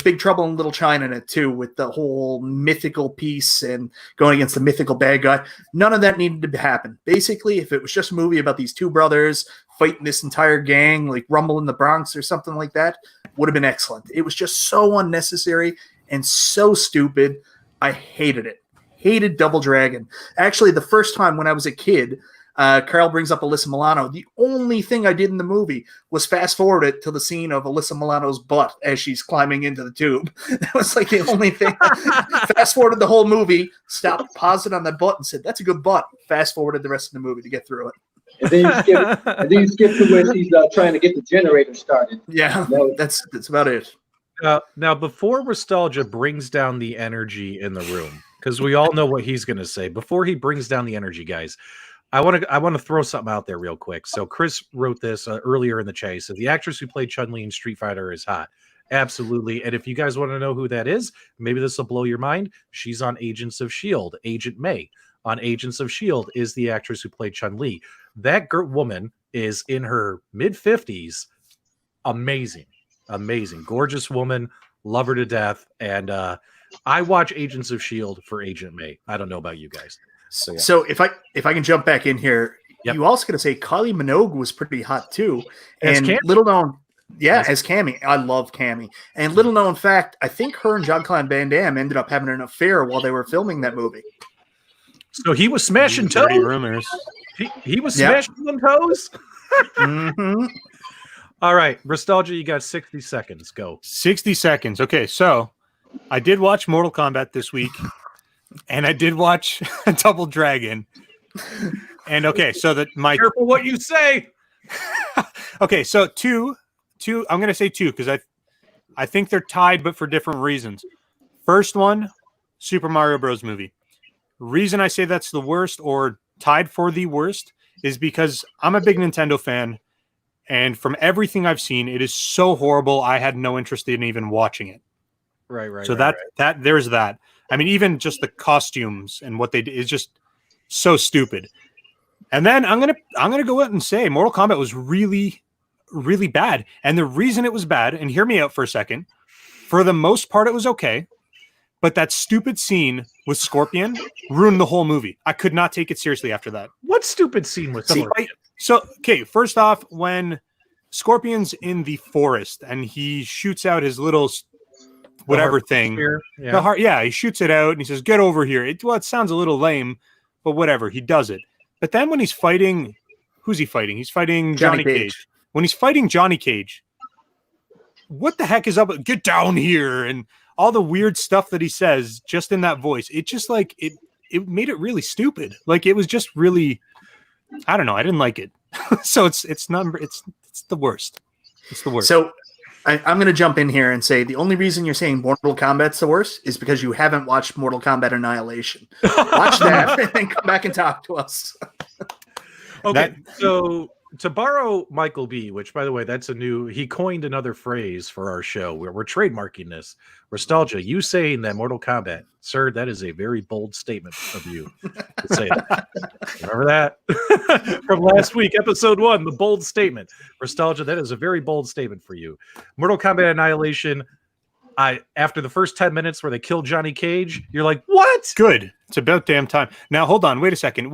Big Trouble in Little China in it too, with the whole mythical piece and going against the mythical bad guy. None of that needed to happen. Basically, if it was just a movie about these two brothers fighting this entire gang, like Rumble in the Bronx or something like that, would have been excellent. It was just so unnecessary and so stupid. I hated it. Hated Double Dragon. Actually, the first time when I was a kid, Carl brings up Alyssa Milano. The only thing I did in the movie was fast forward it to the scene of Alyssa Milano's butt as she's climbing into the tube. That was like the only thing. Fast forwarded the whole movie, stopped, paused it on that butt, and said, "That's a good butt." Fast forwarded the rest of the movie to get through it. And then you skip to where she's trying to get the generator started. Yeah, that's about it. Now, before Restalgia brings down the energy in the room, because we all know what he's going to say, before he brings down the energy, guys, I want to throw something out there real quick. So Chris wrote this earlier in the chat. He said, the actress who played Chun-Li in Street Fighter is hot. Absolutely. And if you guys want to know who that is, maybe this will blow your mind. She's on Agents of S.H.I.E.L.D. Agent May on Agents of S.H.I.E.L.D. is the actress who played Chun-Li. That woman is in her mid-50s. Amazing. Gorgeous woman. Love her to death. And I watch Agents of S.H.I.E.L.D. for Agent May. I don't know about you guys. So if I can jump back in here, you also got to say Kylie Minogue was pretty hot too. And little known, as Cammy. I love Cammy. And little known fact, I think her and Jean-Claude Van Damme ended up having an affair while they were filming that movie. So he was smashing toes. Rumors. He was smashing them toes. Mm-hmm. All right, Restalgia, you got 60 seconds. Go. 60 seconds. Okay, so I did watch Mortal Kombat this week, and I did watch Double Dragon. And okay, so that my Careful what you say. okay, so two. I'm gonna say two because I think they're tied, but for different reasons. First one, Super Mario Bros. Movie. Reason I say that's the worst or tied for the worst is because I'm a big Nintendo fan, and from everything I've seen, it is so horrible. I had no interest in even watching it. Right. So that there's that. I mean, even just the costumes and what they did is just so stupid. And then I'm gonna go out and say Mortal Kombat was really, really bad. And the reason it was bad, and hear me out for a second, for the most part it was okay, but that stupid scene with Scorpion ruined the whole movie. I could not take it seriously after that. What stupid scene with Scorpion? So okay, first off, when Scorpion's in the forest and he shoots out his little whatever thing, yeah. the heart, he shoots it out and he says, "Get over here." It sounds a little lame, but whatever, he does it. But then when he's fighting, who's he fighting? He's fighting Johnny Cage. When he's fighting Johnny Cage, what the heck is up? Get down here, and all the weird stuff that he says just in that voice. It just like it made it really stupid. Like it was just really, I don't know. I didn't like it. So it's the worst. It's the worst. So I'm going to jump in here and say the only reason you're saying Mortal Kombat's the worst is because you haven't watched Mortal Kombat Annihilation. Watch that and then come back and talk to us. Okay, so to borrow Michael B., which, by the way, he coined another phrase for our show where we're trademarking this. Restalgia, you saying that Mortal Kombat, sir, that is a very bold statement of you to say that. Remember that? From last week, episode 1, the bold statement. Restalgia, that is a very bold statement for you. Mortal Kombat Annihilation, after the first 10 minutes where they kill Johnny Cage, you're like, what? Good. It's about damn time. Now, hold on. Wait a second.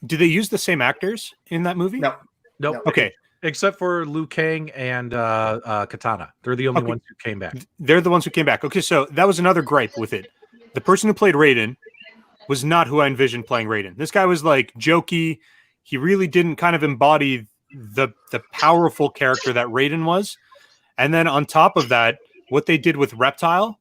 Do they use the same actors in that movie? No. Nope. Okay. Except for Liu Kang and Katana. They're the only ones who came back. They're the ones who came back. Okay, so that was another gripe with it. The person who played Raiden was not who I envisioned playing Raiden. This guy was like jokey. He really didn't kind of embody the powerful character that Raiden was. And then on top of that, what they did with Reptile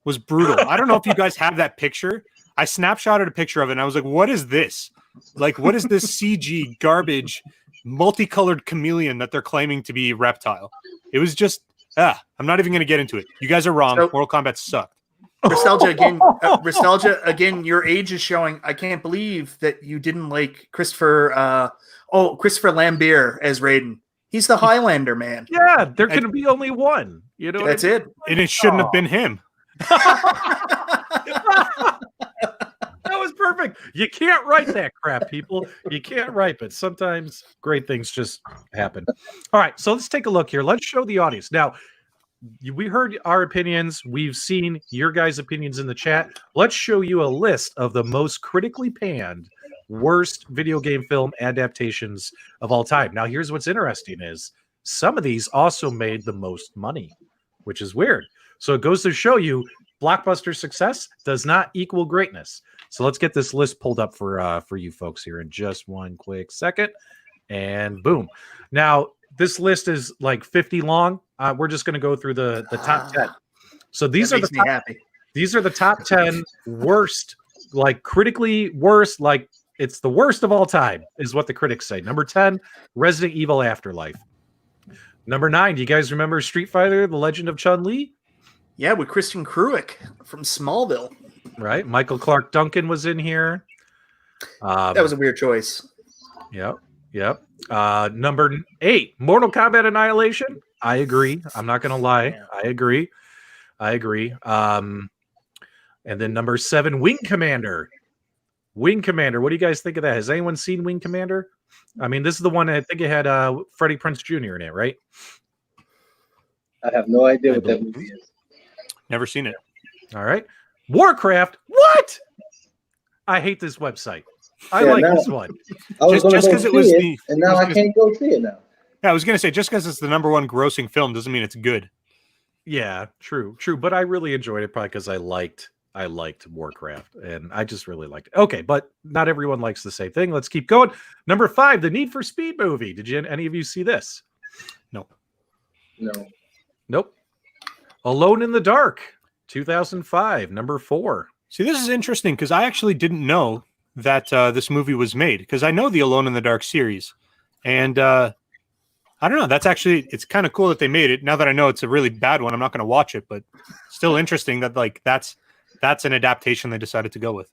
was brutal. I don't know if you guys have that picture. I snapshotted a picture of it and I was like, what is this? Like, what is this CG garbage multicolored chameleon that they're claiming to be Reptile? It was just, I'm not even going to get into it. You guys are wrong. So, Mortal Kombat sucked. Restalgia again, your age is showing. I can't believe that you didn't like Christopher Lambert as Raiden. He's the Highlander man. Yeah, there can be only one. You know, that's it. And it shouldn't have been him. That was perfect. You can't write that crap, people. You can't write, but sometimes great things just happen. All right, so let's take a look here. Let's show the audience. Now, we heard our opinions. We've seen your guys' opinions in the chat. Let's show you a list of the most critically panned, worst video game film adaptations of all time. Now, here's what's interesting is some of these also made the most money, which is weird. So it goes to show you blockbuster success does not equal greatness. So let's get this list pulled up for you folks here in just one quick second. And boom. Now, this list is like 50 long. We're just going to go through the top 10. So these are the top 10 worst, like critically worst, like it's the worst of all time is what the critics say. Number 10, Resident Evil Afterlife. Number 9, do you guys remember Street Fighter, The Legend of Chun-Li? Yeah, with Kristen Cruick from Smallville. Right. Michael Clark Duncan was in here. That was a weird choice. Yep. Number 8, Mortal Kombat Annihilation. I agree. I'm not going to lie. Yeah. I agree. And then number 7, Wing Commander. Wing Commander. What do you guys think of that? Has anyone seen Wing Commander? I mean, this is the one I think it had Freddie Prinze Jr. in it, right? I have no idea what that movie is. Never seen it. All right. Warcraft. What? I hate this website. I like this one. Just because it was the, and now I can't go see it now. Yeah, I was gonna say just because it's the #1 grossing film doesn't mean it's good. Yeah, true. But I really enjoyed it probably because I liked Warcraft, and I just really liked it. Okay, but not everyone likes the same thing. Let's keep going. Number 5, the Need for Speed movie. Did any of you see this? No. No. Nope. Alone in the Dark. 2005, number 4. See, this is interesting because I actually didn't know that this movie was made, because I know the Alone in the Dark series, and I don't know. It's kind of cool that they made it. Now that I know it's a really bad one, I'm not going to watch it, but still interesting that that's an adaptation they decided to go with.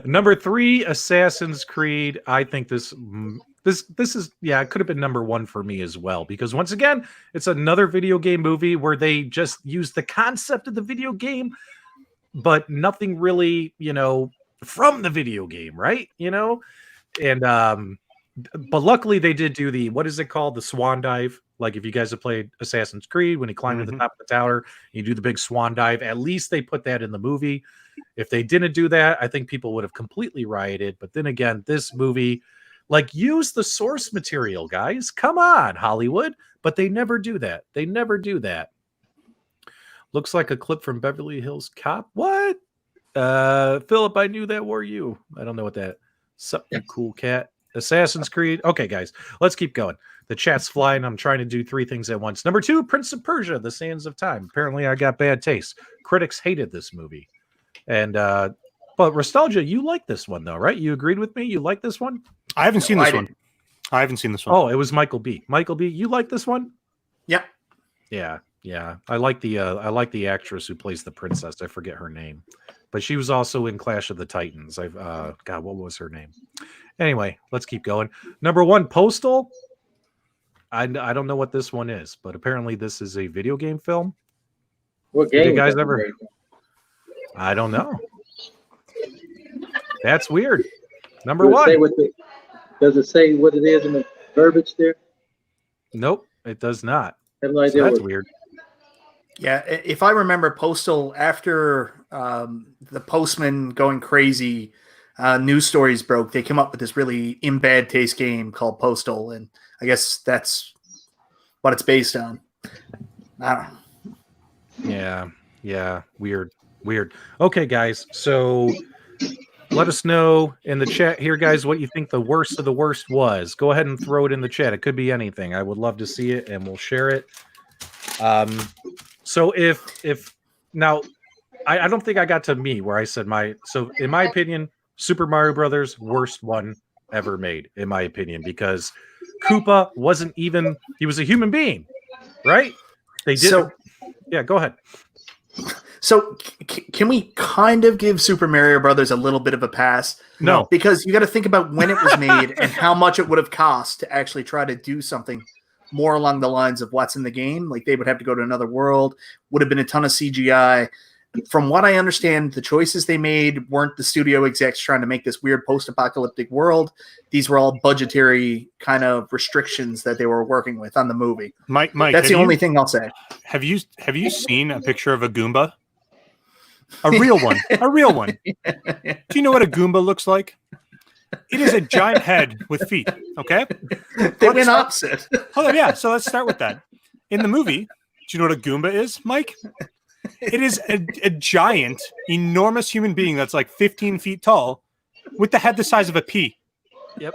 Number 3, Assassin's Creed. I think this is, it could have been number 1 for me as well, because once again, it's another video game movie where they just use the concept of the video game, but nothing really, from the video game, right? And but luckily they did do the, what is it called? The swan dive. Like if you guys have played Assassin's Creed, when you climb to the top of the tower, you do the big swan dive. At least they put that in the movie. If they didn't do that, I think people would have completely rioted. But then again, this movie, use the source material, guys. Come on, Hollywood. But they never do that. They never do that. Looks like a clip from Beverly Hills Cop. What? Philip, I knew that were you. I don't know what that. Sup, you cool cat. Assassin's Creed. Okay, guys, let's keep going. The chat's flying. I'm trying to do 3 things at once. Number 2, Prince of Persia, The Sands of Time. Apparently, I got bad taste. Critics hated this movie. And but Restalgia, you like this one though, right? You agreed with me. You like this one? I haven't seen this one. I haven't seen this one. Oh, it was Michael B. Michael B. You like this one? Yeah. Yeah. I like the actress who plays the princess. I forget her name, but she was also in Clash of the Titans. God, what was her name? Anyway, let's keep going. Number 1, Postal. I don't know what this one is, but apparently this is a video game film. What game? Did you guys ever? I don't know. That's weird. Number 1. Does it say what it is in the verbiage there? Nope, it does not. I have no idea. So that's weird. Yeah, if I remember, Postal, after the Postman going crazy, news stories broke, they came up with this really in bad taste game called Postal, and I guess that's what it's based on. I don't know. Yeah, weird. Okay, guys, so let us know in the chat here, guys, what you think the worst of the worst was. Go ahead and throw it in the chat. It could be anything. I would love to see it, and we'll share it. So if now, I don't think I got to me where I said so in my opinion, Super Mario Brothers, worst one ever made, in my opinion, because Koopa wasn't even, he was a human being, right? They did. Yeah, go ahead. So can we kind of give Super Mario Brothers a little bit of a pass? No. Because you got to think about when it was made and how much it would have cost to actually try to do something more along the lines of what's in the game. Like they would have to go to another world, would have been a ton of CGI. From what I understand, the choices they made weren't the studio execs trying to make this weird post-apocalyptic world. These were all budgetary kind of restrictions that they were working with on the movie. Mike, that's the only thing I'll say. Have you seen a picture of a Goomba? A real one. A real one. Do you know what a Goomba looks like? It is a giant head with feet. Okay? They went opposite. Hold on, yeah. So let's start with that. In the movie, do you know what a Goomba is, Mike? It is a giant, enormous human being that's like 15 feet tall with the head the size of a pea. Yep.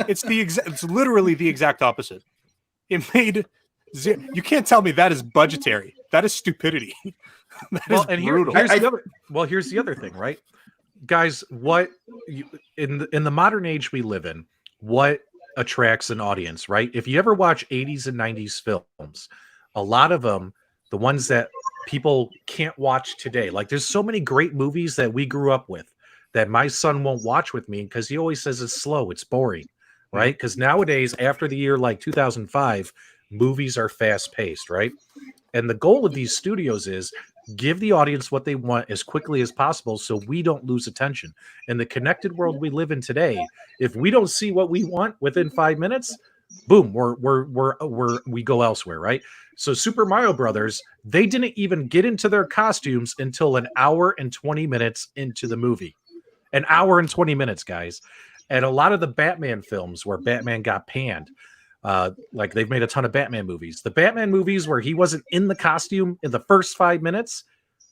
It's literally the exact opposite. It made you can't tell me that is budgetary. That is stupidity. That is brutal. Here's the other thing, right? Guys, in the modern age we live in, what attracts an audience, right? If you ever watch 80s and 90s films, a lot of them, the ones that people can't watch today, like there's so many great movies that we grew up with that my son won't watch with me because he always says it's slow, it's boring, right? Because nowadays, after the year like 2005, movies are fast paced, right? And the goal of these studios is give the audience what they want as quickly as possible so we don't lose attention. In the connected world we live in today, if we don't see what we want within 5 minutes, boom, we go elsewhere, right? So Super Mario Brothers, they didn't even get into their costumes until an hour and 20 minutes into the movie. An hour and 20 minutes, guys. And a lot of the Batman films where Batman got panned, like they've made a ton of Batman movies. The Batman movies where he wasn't in the costume in the first 5 minutes,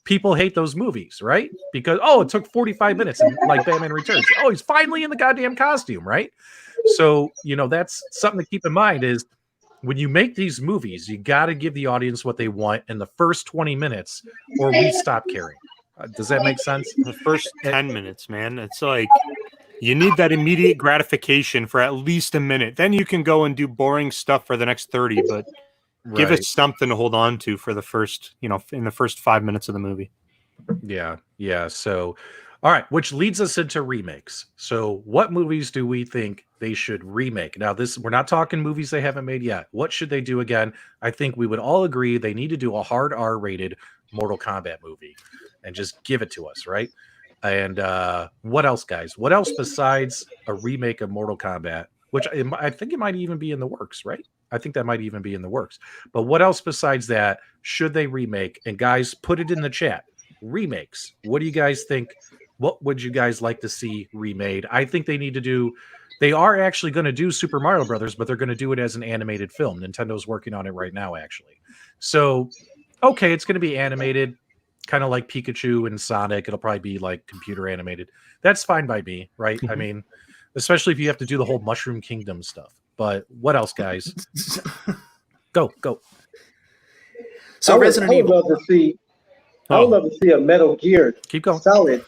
people hate those movies, right? Because, it took 45 minutes, like Batman Returns. Oh, he's finally in the goddamn costume, right? So, that's something to keep in mind is when you make these movies, you got to give the audience what they want in the first 20 minutes, or we stop caring. Does that make sense? The first 10 minutes, man. It's like you need that immediate gratification for at least a minute. Then you can go and do boring stuff for the next 30, but give us something to hold on to for the first, in the first 5 minutes of the movie. Yeah. So, all right, which leads us into remakes. So, what movies do we think they should remake? Now, we're not talking movies they haven't made yet. What should they do again? I think we would all agree they need to do a hard R-rated Mortal Kombat movie and just give it to us, right? And what else, guys? What else besides a remake of Mortal Kombat? Which I think it might even be in the works, right? I think that might even be in the works. But what else besides that should they remake? And guys, put it in the chat. Remakes. What do you guys think? What would you guys like to see remade? I think they need to do. They are actually going to do Super Mario Brothers, but they're going to do it as an animated film. Nintendo's working on it right now, actually. So, okay, it's going to be animated, kind of like Pikachu and Sonic. It'll probably be like computer animated. That's fine by me, right? I mean, especially if you have to do the whole Mushroom Kingdom stuff. But what else, guys? Go. So Resident Evil. I would love to see a Metal Gear. Keep going. Solid.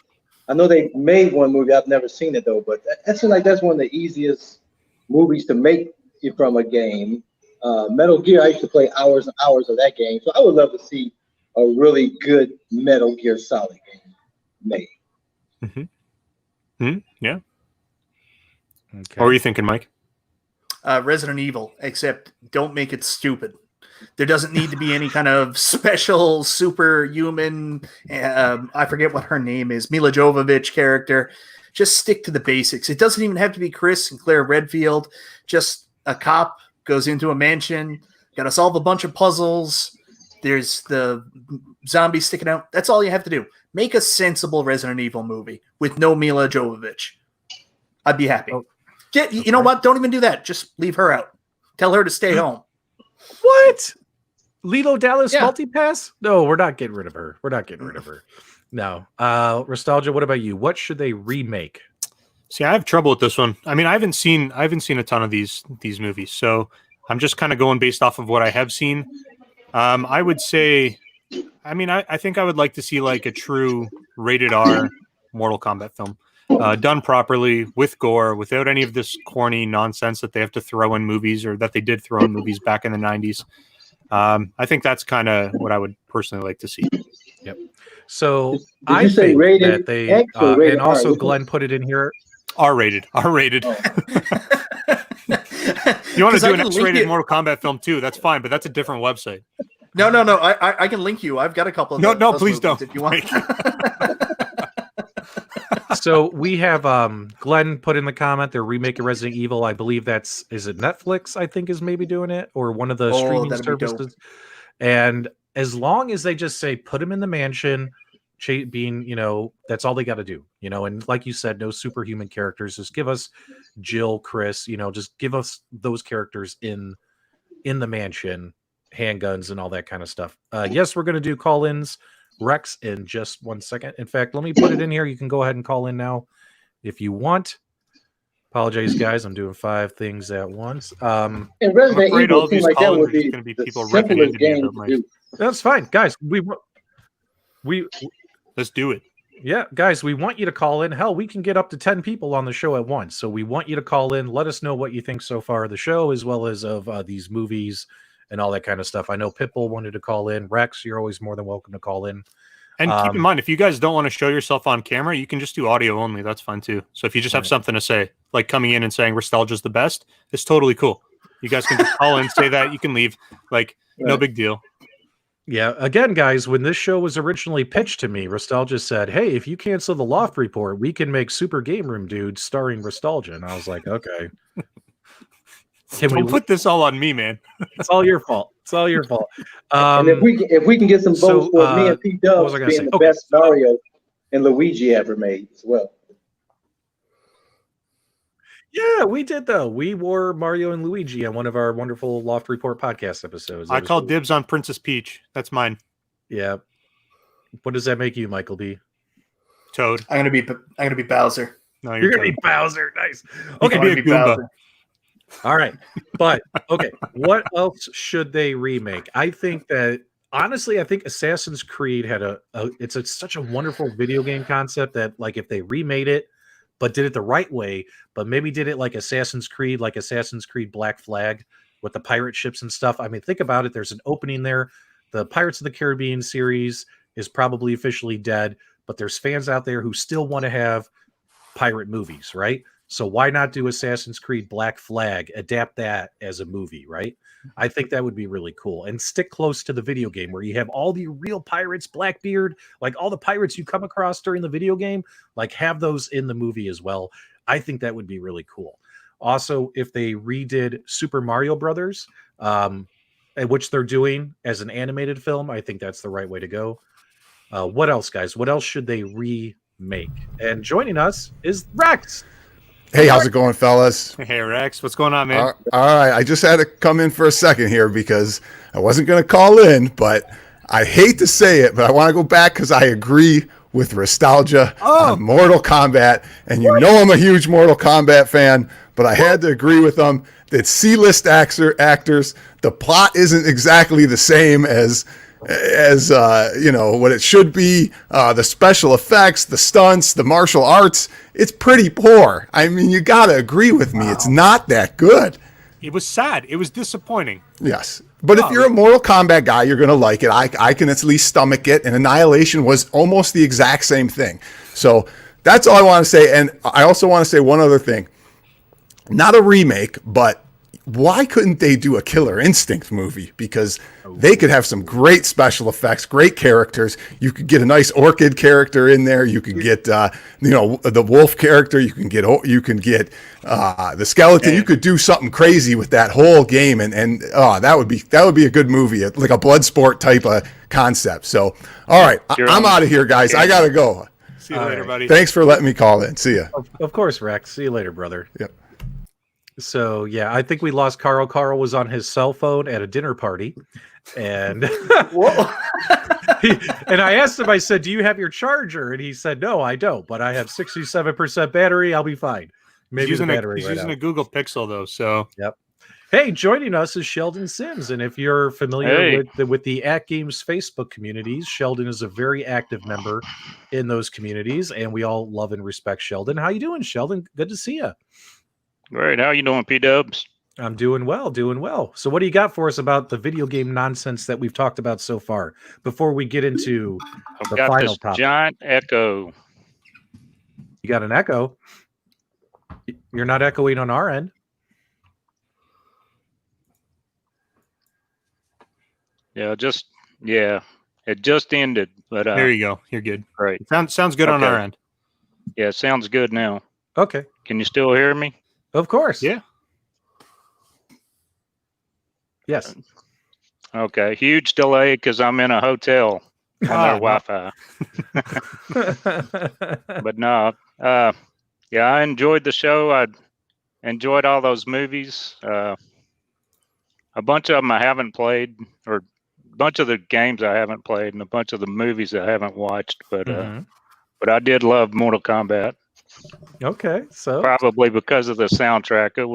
I know they made one movie. I've never seen it though, but that seems like that's one of the easiest movies to make from a game. Metal Gear. I used to play hours and hours of that game, so I would love to see a really good Metal Gear Solid game made. Yeah. Okay. What were you thinking, Mike? Resident Evil, except don't make it stupid. There doesn't need to be any kind of special superhuman, I forget what her name is, Mila Jovovich character. Just stick to the basics. It doesn't even have to be Chris and Claire Redfield. Just a cop goes into a mansion, got to solve a bunch of puzzles. There's the zombie sticking out. That's all you have to do. Make a sensible Resident Evil movie with no Mila Jovovich. I'd be happy. You know what? Don't even do that. Just leave her out. Tell her to stay home. What? Lilo Dallas Multipass? No, we're not getting rid of her. No. Restalgia, what about you? What should they remake? See, I have trouble with this one. I mean, I haven't seen a ton of these movies, so I'm just kind of going based off of what I have seen. I would say, I think I would like to see like a true rated R Mortal Kombat film. Done properly with gore, without any of this corny nonsense that they have to throw in movies or that they did throw in movies back in the 90s. I think that's kind of what I would personally like to see. Yep. So I think that they and also R? Glenn put it in here. R-rated. Oh. You want to do an X-rated Mortal Kombat film too? That's fine, but that's a different website. No. I can link you. I've got a couple of No, please don't. If you want. So we have Glenn put in the comment they're remaking Resident Evil. I believe is it Netflix, I think, is maybe doing it, or one of the streaming services. And as long as they just say put him in the mansion, being, that's all they got to do, and like you said, no superhuman characters. Just give us Jill, Chris, just give us those characters in the mansion, handguns and all that kind of stuff. Yes, we're going to do call-ins, Rex, in just 1 second. In fact, let me put it in here. You can go ahead and call in now if you want. Apologize, guys. I'm doing 5 things at once. And Resident Evil seems like that would be going to be people simplest game to do. That's fine, guys. We let's do it. Yeah, guys, we want you to call in. Hell, we can get up to 10 people on the show at once. So we want you to call in. Let us know what you think so far of the show, as well as of these movies and all that kind of stuff. I know Pitbull wanted to call in. Rex, you're always more than welcome to call in. And keep in mind, if you guys don't want to show yourself on camera, you can just do audio only. That's fine too. So if you just have something to say, like coming in and saying Restalgia's the best, it's totally cool. You guys can just call in, say that, you can leave. No big deal. Yeah, again, guys, when this show was originally pitched to me, Restalgia said, hey, if you cancel the Loft Report, we can make Super Game Room Dudes starring Restalgia. And I was like, okay. Don't put this all on me, man. It's all your fault. And if we can get some votes for me and PDubs being the best Mario and Luigi ever made as well. Yeah, we did though. We wore Mario and Luigi on one of our wonderful Loft Report podcast episodes. I called dibs on Princess Peach. That's mine. Yeah. What does that make you, Michael B? Toad. I'm gonna be Bowser. No, you're gonna be Bowser. Nice. Okay, be a Goomba. All right. But okay, what else should they remake? I think that honestly, I think Assassin's Creed had such a wonderful video game concept that like if they remade it, but did it the right way, but maybe did it like Assassin's Creed Black Flag with the pirate ships and stuff. I mean, think about it. There's an opening there. The Pirates of the Caribbean series is probably officially dead, but there's fans out there who still want to have pirate movies, right? So why not do Assassin's Creed Black Flag, adapt that as a movie, right? I think that would be really cool. And stick close to the video game where you have all the real pirates, Blackbeard, like all the pirates you come across during the video game, like have those in the movie as well. I think that would be really cool. Also, if they redid Super Mario Brothers, which they're doing as an animated film, I think that's the right way to go. What else, guys? What else should they remake? And joining us is Rex. Hey, how's it going, fellas? Hey, Rex, what's going on, man? All right, I just had to come in for a second here because I wasn't going to call in, but I hate to say it, but I want to go back because I agree with Restalgia on Mortal Kombat, and you know I'm a huge Mortal Kombat fan, but I had to agree with them that C-list actors, the plot isn't exactly the same as what it should be. The special effects, the stunts, the martial arts, it's pretty poor. I mean, you gotta agree with me. It's not that good. It was sad. It was disappointing. Yes. But if you're a Mortal Kombat guy, you're gonna like it. I can at least stomach it. And Annihilation was almost the exact same thing. So that's all I want to say. And I also want to say one other thing. Not a remake, but why couldn't they do a Killer Instinct movie? Because they could have some great special effects, great characters. You could get a nice orchid character in there. You could get, the wolf character. You can get the skeleton. You could do something crazy with that whole game, and that would be a good movie, like a Bloodsport type of concept. So, all right, I'm out of here, guys. I gotta go. See you later, buddy. Thanks for letting me call in. See ya. Of course, Rex. See you later, brother. Yep. So yeah, I think we lost Carl. Carl was on his cell phone at a dinner party, and and I asked him. I said, "Do you have your charger?" And he said, "No, I don't, but I have 67% battery. I'll be fine." Maybe he's he's using a Google Pixel though. So yep. Hey, joining us is Sheldon Sims, and if you're familiar with the At Games Facebook communities, Sheldon is a very active member in those communities, and we all love and respect Sheldon. How you doing, Sheldon? Good to see you. Great. How you doing, PDubs? I'm doing well, doing well. So what do you got for us about the video game nonsense that we've talked about so far before we get into the final topic? Giant echo. You got an echo? You're not echoing on our end. Yeah, it just ended. But there you go. You're good. Great. Sounds good on our end. Yeah, it sounds good now. Okay. Can you still hear me? Of course. Yeah. Yes. Okay. Huge delay because I'm in a hotel on their Wi-Fi. But no, yeah, I enjoyed the show. I enjoyed all those movies. A bunch of them I haven't played, or a bunch of the games I haven't played, and a bunch of the movies I haven't watched. But but I did love Mortal Kombat. Okay, so probably because of the soundtrack, it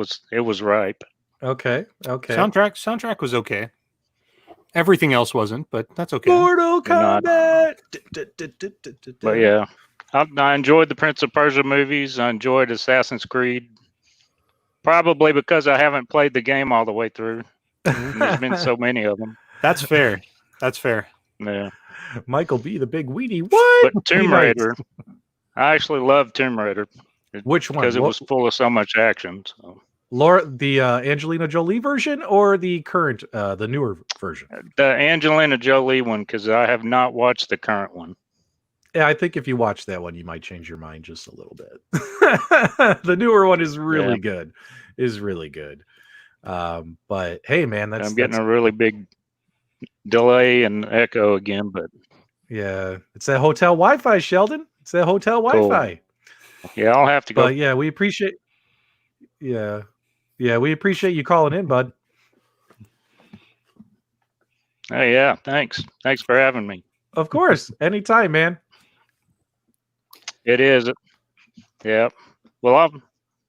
was ripe. Okay. Soundtrack was okay. Everything else wasn't, but that's okay. Mortal Kombat. But yeah, I enjoyed the Prince of Persia movies. I enjoyed Assassin's Creed. Probably because I haven't played the game all the way through. There's been so many of them. That's fair. That's fair. Yeah. Michael B. the big weenie. What? But Tomb Raider. I actually loved Tomb Raider. Which one? Because it was full of so much action. So. Laura, the Angelina Jolie version or the current, the newer version? The Angelina Jolie one, because I have not watched the current one. Yeah, I think if you watch that one, you might change your mind just a little bit. The newer one is really good. Is really good. But hey, man, I'm getting a really big delay and echo again. But yeah, it's that hotel Wi-Fi, Sheldon. It's that hotel Wi-Fi. Cool. Yeah, I'll have to go. But yeah, we appreciate. Yeah, we appreciate you calling in, bud. Hey, yeah, thanks for having me. Of course, anytime, man. It is. Yeah. Well,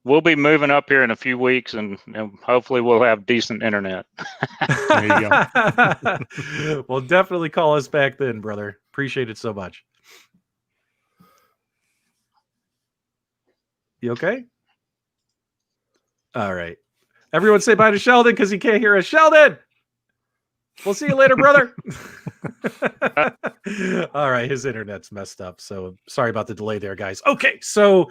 we'll be moving up here in a few weeks, and hopefully we'll have decent internet. There you go. Well, definitely call us back then, brother. Appreciate it so much. You okay? All right. Everyone say bye to Sheldon because he can't hear us. Sheldon! We'll see you later, brother. All right. His internet's messed up. So sorry about the delay there, guys. Okay. So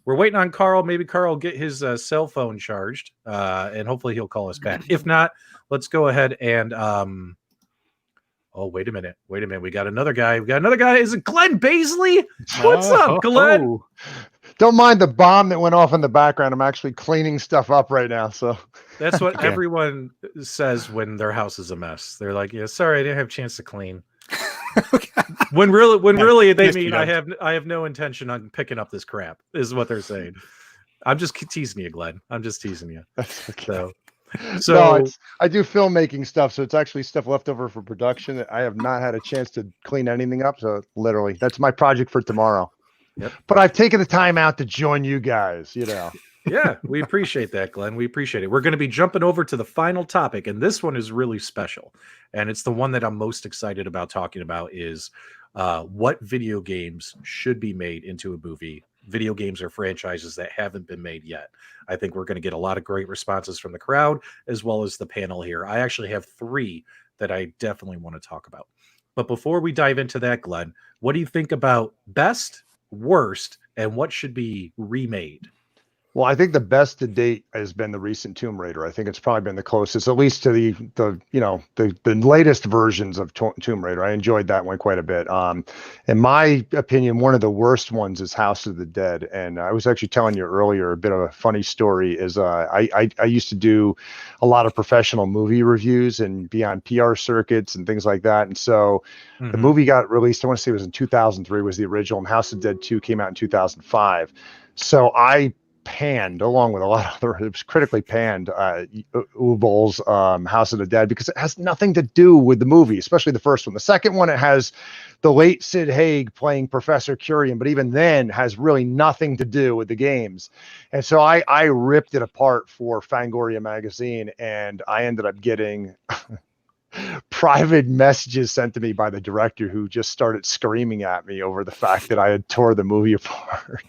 we're waiting on Carl. Maybe Carl will get his cell phone charged, and hopefully he'll call us back. If not, let's go ahead and oh, wait a minute. We got another guy. Is it Glenn Baisley? What's up, Glenn? Oh. Don't mind the bomb that went off in the background. I'm actually cleaning stuff up right now. So That's what everyone says when their house is a mess. They're like, "Yeah, sorry, I didn't have a chance to clean." When really they mean I have no intention on picking up this crap, is what they're saying. I'm just teasing you, Glenn. I'm just teasing you. that's okay. So No, I do filmmaking stuff, so it's actually stuff left over for production that I have not had a chance to clean anything up. So literally, that's my project for tomorrow. Yep. But I've taken the time out to join you guys. yeah, we appreciate that, Glenn. We appreciate it. We're going to be jumping over to the final topic, and this one is really special. And it's the one that I'm most excited about talking about is what video games should be made into a movie. Video games or franchises that haven't been made yet. I think we're going to get a lot of great responses from the crowd as well as the panel here. I actually have 3 that I definitely want to talk about. But before we dive into that, Glenn, what do you think about best, worst, and what should be remade? Well, I think the best to date has been the recent Tomb Raider. I think it's probably been the closest, at least to the latest versions of Tomb Raider. I enjoyed that one quite a bit. In my opinion, one of the worst ones is House of the Dead. And I was actually telling you earlier a bit of a funny story. Is I used to do a lot of professional movie reviews and be on PR circuits and things like that. And so the movie got released. I want to say it was in 2003 was the original, and House of the Dead 2 came out in 2005. So I panned, along with a lot of other, it was critically panned, Ubol's House of the Dead, because it has nothing to do with the movie, especially the first one. The second one, it has the late Sid Haig playing Professor Curian, but even then has really nothing to do with the games. And so I ripped it apart for Fangoria magazine, and I ended up getting private messages sent to me by the director, who just started screaming at me over the fact that I had tore the movie apart.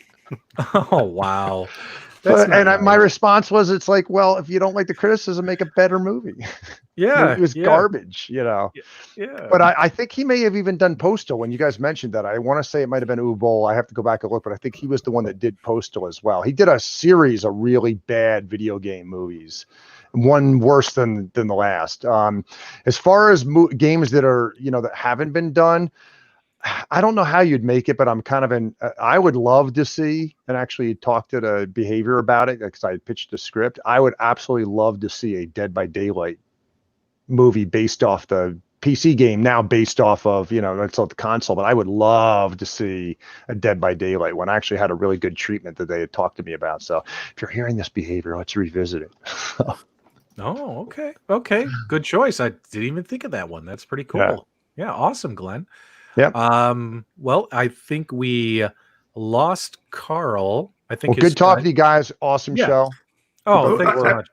Oh, wow. My response was, it's like, well, if you don't like the criticism, make a better movie. Yeah. It was garbage, Yeah. But I think he may have even done Postal. When you guys mentioned that, I want to say it might have been Ubol. I have to go back and look, but I think he was the one that did Postal as well. He did a series of really bad video game movies, one worse than the last. As far as games that are, that haven't been done, I don't know how you'd make it, but I'm kind of I would love to see, and actually talk to the behavior about it, because I pitched a script. I would absolutely love to see a Dead by Daylight movie based off the PC game, now based off of, that's off the console, but I would love to see a Dead by Daylight one. I actually had a really good treatment that they had talked to me about. So if you're hearing this behavior, let's revisit it. Oh, okay. Okay. Good choice. I didn't even think of that one. That's pretty cool. Yeah. Awesome, Glenn. Yeah. Well, I think we lost Carl. I think. Well, good talking to you guys. Awesome show. Oh, thanks so much.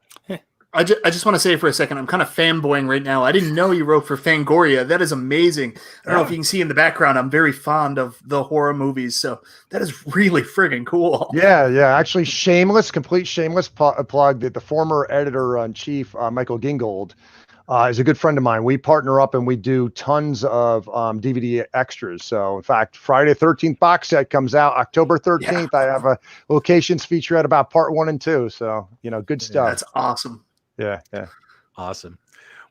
I just want to say for a second, I'm kind of fanboying right now. I didn't know you wrote for Fangoria. That is amazing. I don't know if you can see in the background, I'm very fond of the horror movies. So that is really friggin' cool. Yeah. Actually, complete shameless plug that the former editor-in-chief, Michael Gingold, is a good friend of mine. We partner up and we do tons of DVD extras. So in fact, Friday the 13th box set comes out October 13th. I have a locations featurette about part 1 and 2. So, good stuff. That's awesome. Yeah. Awesome.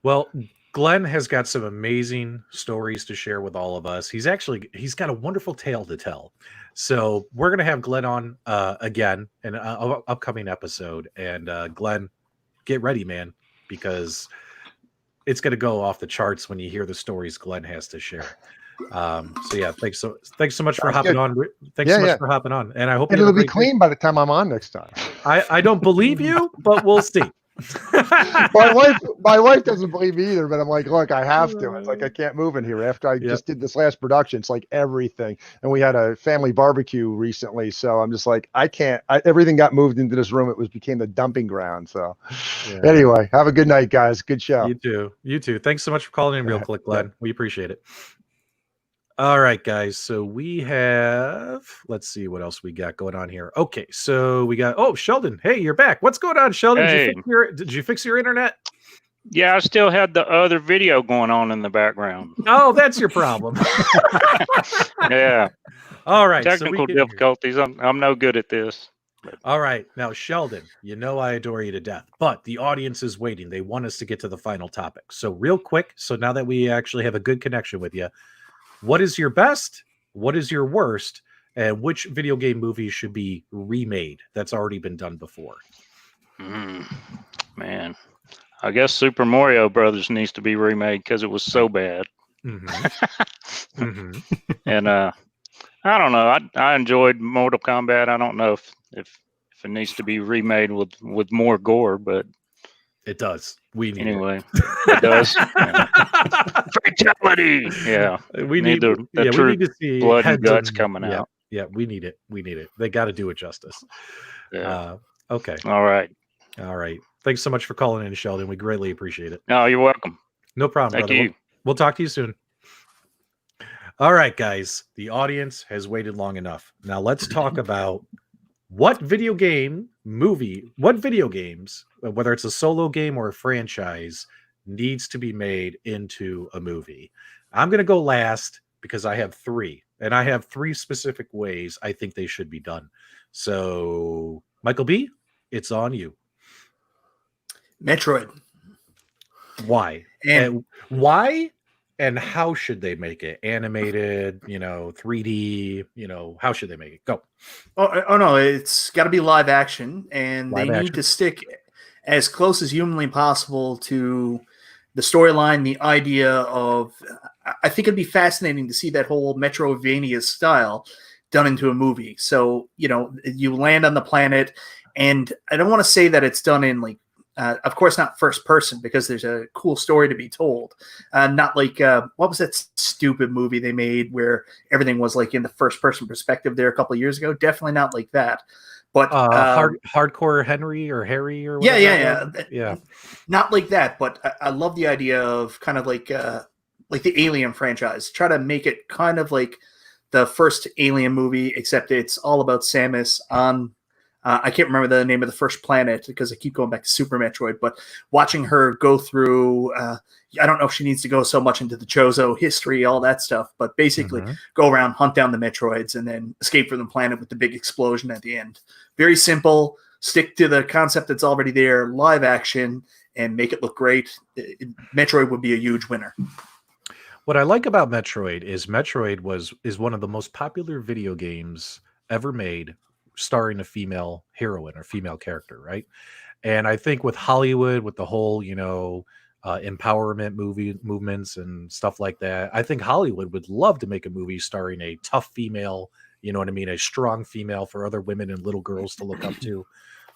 Well, Glenn has got some amazing stories to share with all of us. He's got a wonderful tale to tell. So we're going to have Glenn on again in an upcoming episode. And Glenn, get ready, man, because it's going to go off the charts when you hear the stories Glenn has to share. So yeah, thanks so much for hopping on. Thanks so much for hopping on. And I hope it'll be clean by the time I'm on next time. I don't believe you, but we'll see. my wife doesn't believe me either, but I'm like, look, I have to. It's like I can't move in here after I just did this last production. It's like everything, and we had a family barbecue recently, so I'm just like, I can't. Everything got moved into this room. It became the dumping ground. So, anyway, have a good night, guys. Good show. You too. Thanks so much for calling in real quick, Glenn. We appreciate it. All right, guys. So we have, let's see what else we got going on here. Okay, so we got, Sheldon. Hey, you're back. What's going on, Sheldon? Hey. Did you fix your internet? Yeah, I still had the other video going on in the background. Oh, that's your problem. Yeah. All right. Technical difficulties. I'm no good at this. All right. Now, Sheldon, I adore you to death, but the audience is waiting. They want us to get to the final topic. So real quick, so now that we actually have a good connection with you, what is your best? What is your worst? And which video game movie should be remade that's already been done before? Man, I guess Super Mario Brothers needs to be remade because it was so bad. Mm-hmm. And I don't know. I enjoyed Mortal Kombat. I don't know if it needs to be remade with more gore, but it does. We need anyway. It does. Yeah. Fatality. Yeah, we need the true we need to see blood and guts coming out. Yeah, we need it. They got to do it justice. Yeah. Okay. All right. Thanks so much for calling in, Sheldon. We greatly appreciate it. No, you're welcome. No problem. Thank brother. you. We'll talk to you soon. All right, guys. The audience has waited long enough. Now let's talk about what video games, whether it's a solo game or a franchise, needs to be made into a movie. I'm going to go last because I have 3, and I have 3 specific ways I think they should be done. So, Michael B., it's on you. Metroid. Why? And why? And how should they make it? Animated, 3D, how should they make it? Go. Oh no, it's got to be live action, and Live they action. need to stick as close as humanly possible to the storyline, the idea of. I think it'd be fascinating to see that whole Metroidvania style done into a movie. So you land on the planet, and I don't want to say that it's done in of course not first person, because there's a cool story to be told. Not like what was that stupid movie they made where everything was like in the first person perspective there a couple of years ago? Definitely not like that. But Hardcore Henry or Harry or whatever. Yeah. Not like that, but I love the idea of kind of like the Alien franchise. Try to make it kind of like the first Alien movie, except it's all about Samus on. I can't remember the name of the first planet because I keep going back to Super Metroid, but watching her go through, I don't know if she needs to go so much into the Chozo history, all that stuff, but basically go around, hunt down the Metroids, and then escape from the planet with the big explosion at the end. Very simple. Stick to the concept that's already there, live action, and make it look great. Metroid would be a huge winner. What I like about Metroid is is one of the most popular video games ever made, starring a female heroine or female character, right? And I think with Hollywood, with the whole empowerment movements and stuff like that, I think Hollywood would love to make a movie starring a tough female, a strong female for other women and little girls to look up to.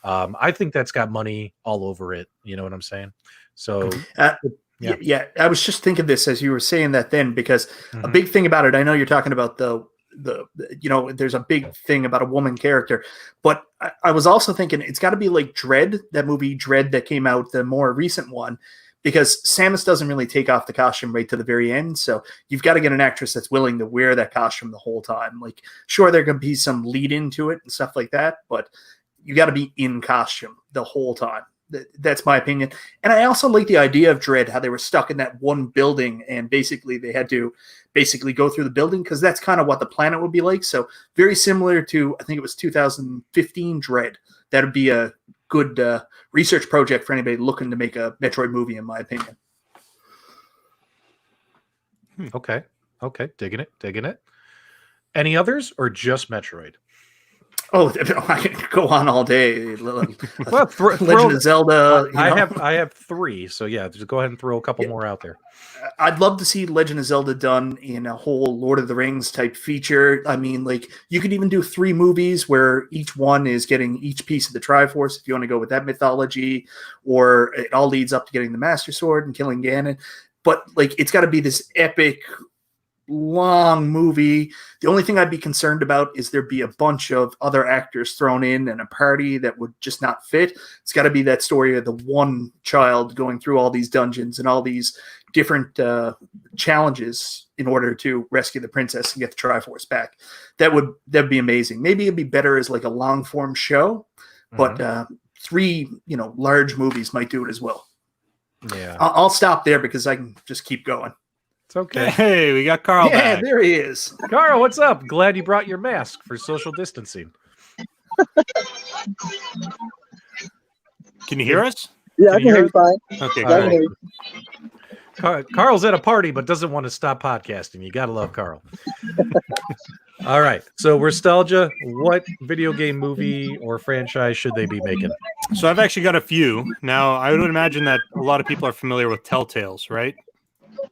I think that's got money all over it. You know what I'm saying? So yeah, I was just thinking this as you were saying that then, because a big thing about it, I know you're talking about there's a big thing about a woman character, but I was also thinking it's got to be like Dread, that movie Dread that came out, the more recent one, because Samus doesn't really take off the costume right to the very end. So you've got to get an actress that's willing to wear that costume the whole time. Like, sure, there can be some lead into it and stuff like that, but you got to be in costume the whole time. That's my opinion. And I also like the idea of Dread, how they were stuck in that one building and basically they had to go through the building, because that's kind of what the planet would be like. So very similar to, I think it was 2015 Dread. That would be a good research project for anybody looking to make a Metroid movie, in my opinion. Okay. Digging it. Any others or just Metroid? Oh, I could go on all day. Well, Legend of Zelda. I have 3, so yeah, just go ahead and throw a couple more out there. I'd love to see Legend of Zelda done in a whole Lord of the Rings type feature. I mean, like, you could even do 3 movies where each one is getting each piece of the Triforce, if you want to go with that mythology, or it all leads up to getting the Master Sword and killing Ganon. But, like, it's got to be this epic, long movie. The only thing I'd be concerned about is there'd be a bunch of other actors thrown in and a party that would just not fit. It's got to be that story of the one child going through all these dungeons and all these different challenges in order to rescue the princess and get the Triforce back. That'd be amazing. Maybe it'd be better as like a long form show, but 3 large movies might do it as well. Yeah, I'll stop there because I can just keep going. it's okay. Hey, we got Carl Yeah, back. there he is. Carl, what's up? Glad you brought your mask for social distancing. Can you hear us? Yeah, I can hear you fine. Okay, Yeah, I can cool. hear you. Carl's at a party but doesn't want to stop podcasting. You gotta love Carl. All right, so Restalgia, what video game movie or franchise should they be making? So I've actually got a few. Now, I would imagine that a lot of people are familiar with Telltales, right?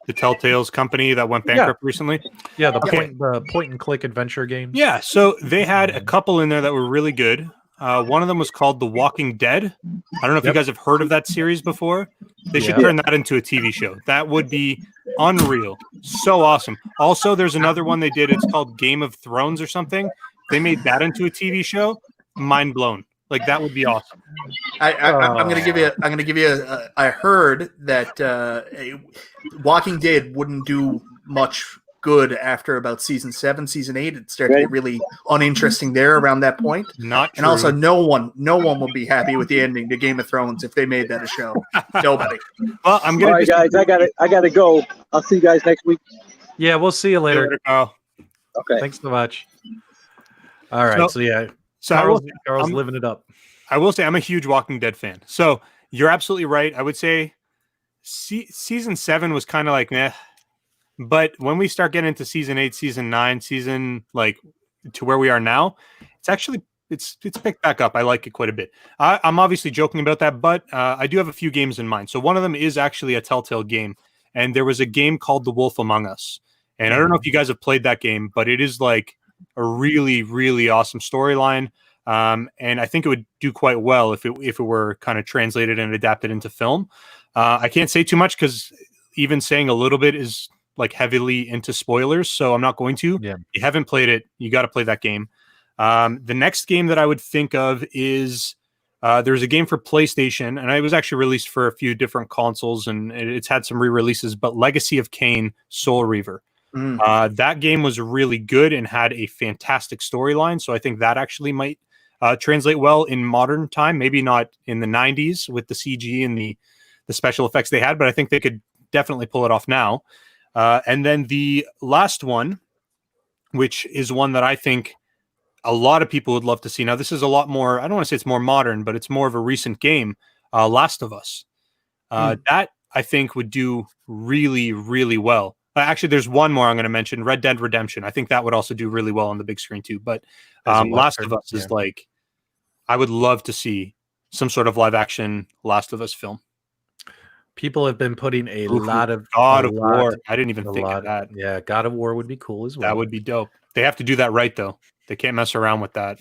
The Telltales company that went bankrupt recently. Yeah, the Okay. point and click adventure games. Yeah, so they had a couple in there that were really good. One of them was called The Walking Dead. I don't know if you guys have heard of that series before. They should turn that into a TV show. That would be unreal. So awesome. Also, there's another one they did. It's called Game of Thrones or something. They made that into a TV show. Mind blown. Like, that would be awesome. I'm gonna give you. I heard that Walking Dead wouldn't do much good after about season 7, season 8. It started to get really uninteresting there around that point. Not And true. also, no one will be happy with the ending to Game of Thrones if they made that a show. Nobody. Well, I'm All gonna right, guys, I gotta go. I'll see you guys next week. Yeah, we'll see you later. Carl. Okay. Thanks so much. All right, so yeah, So Carl's living it up. I will say I'm a huge Walking Dead fan. So you're absolutely right. I would say season 7 was kind of like meh. But when we start getting into season 8, season 9, season like to where we are now, it's actually it's picked back up. I like it quite a bit. I'm obviously joking about that, but I do have a few games in mind. So one of them is actually a Telltale game, and there was a game called The Wolf Among Us. And I don't know if you guys have played that game, but it is like a really, really awesome storyline. And I think it would do quite well if it were kind of translated and adapted into film. I can't say too much because even saying a little bit is like heavily into spoilers, so I'm not going to. Yeah. If you haven't played it, you got to play that game. The next game that I would think of is there's a game for PlayStation, and it was actually released for a few different consoles, and it's had some re-releases, but Legacy of Kain Soul Reaver. That game was really good and had a fantastic storyline, so I think that actually might translate well in modern time, maybe not in the 90s with the CG and the special effects they had, but I think they could definitely pull it off now. And then the last one, which is one that I think a lot of people would love to see. Now, this is a lot more, I don't want to say it's more modern, but it's more of a recent game, Last of Us. That, I think, would do really, really well. Actually, there's one more I'm going to mention, Red Dead Redemption. I think that would also do really well on the big screen too. But Last of Us is like, I would love to see some sort of live action Last of Us film. People have been putting a lot of God of War. I didn't even think of that. Yeah, God of War would be cool as well. That would be dope. They have to do that right, though. They can't mess around with that.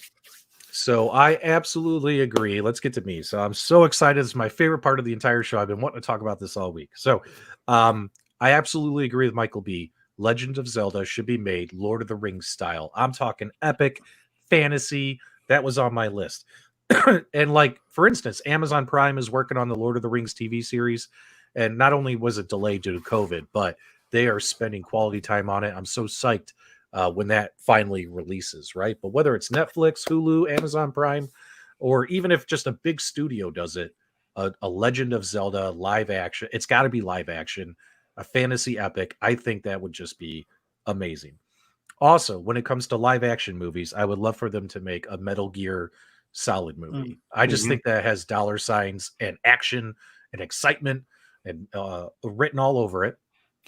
So I absolutely agree. Let's get to me. So I'm so excited. It's my favorite part of the entire show. I've been wanting to talk about this all week. So I absolutely agree with Michael B. Legend of Zelda should be made Lord of the Rings style. I'm talking epic fantasy. That was on my list. And like, for instance, Amazon Prime is working on the Lord of the Rings TV series. And not only was it delayed due to COVID, but they are spending quality time on it. I'm so psyched when that finally releases, right? But whether it's Netflix, Hulu, Amazon Prime, or even if just a big studio does it, a Legend of Zelda live action, it's got to be live action, a fantasy epic. I think that would just be amazing. Also, when it comes to live action movies, I would love for them to make a Metal Gear Solid movie. I just think that has dollar signs and action and excitement and written all over it.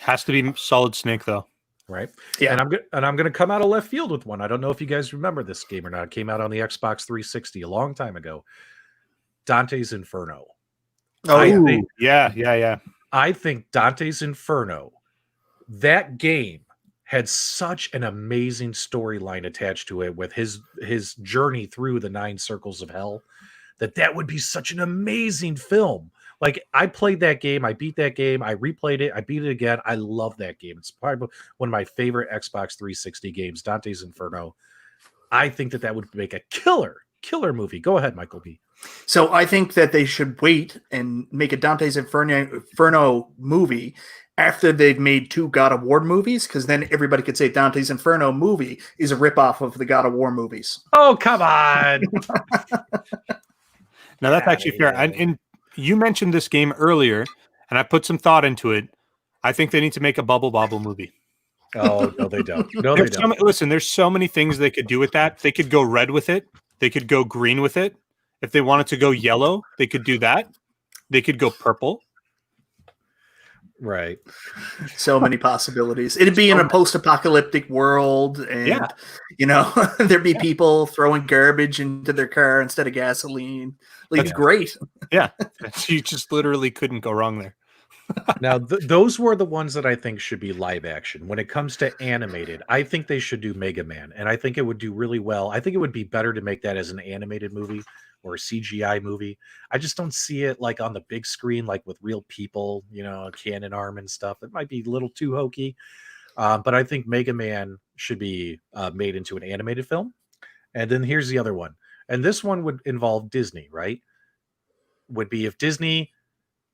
Has to be Solid Snake, though. right? Yeah. And I'm gonna come out of left field with one. I don't know if you guys remember this game or not. It came out on the Xbox 360 a long time ago. Dante's Inferno. Oh, yeah. I think Dante's Inferno, that game had such an amazing storyline attached to it with his journey through the 9 circles of hell, that would be such an amazing film. Like, I played that game, I beat that game, I replayed it, I beat it again. I love that game. It's probably one of my favorite Xbox 360 games, Dante's Inferno. I think that would make a killer movie. Go ahead, Michael B. So I think that they should wait and make a Dante's Inferno movie after they've made 2 God of War movies, because then everybody could say Dante's Inferno movie is a ripoff of the God of War movies. Oh, come on. Now that's actually fair. And you mentioned this game earlier, and I put some thought into it. I think they need to make a Bubble Bobble movie. Oh, no, they don't. No, they don't. Listen, there's so many things they could do with that. They could go red with it. They could go green with it. If they wanted to go yellow, they could do that. They could go purple. Right. So many possibilities. It'd be in a post-apocalyptic world, and there'd be people throwing garbage into their car instead of gasoline. Like, it's great. Yeah. You just literally couldn't go wrong there. Now, those were the ones that I think should be live action. When it comes to animated, I think they should do Mega Man, and I think it would do really well. I think it would be better to make that as an animated movie or a CGI movie. I just don't see it like on the big screen, like with real people, a cannon arm and stuff. It might be a little too hokey, but I think Mega Man should be made into an animated film. And then here's the other one, and this one would involve Disney, right? Would be if Disney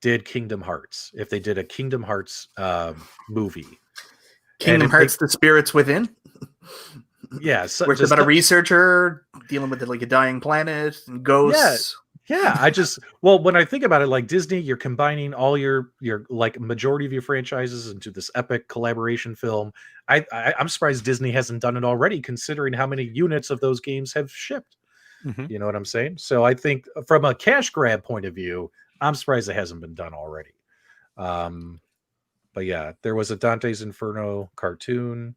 did Kingdom Hearts, if they did a Kingdom Hearts movie. Kingdom Hearts, The Spirits Within? Yeah. So where it's about a researcher dealing with like a dying planet and ghosts. Yeah. Well, when I think about it, like Disney, you're combining all your like majority of your franchises into this epic collaboration film. I'm surprised Disney hasn't done it already, considering how many units of those games have shipped. Mm-hmm. You know what I'm saying? So I think from a cash grab point of view, I'm surprised it hasn't been done already. But yeah, there was a Dante's Inferno cartoon,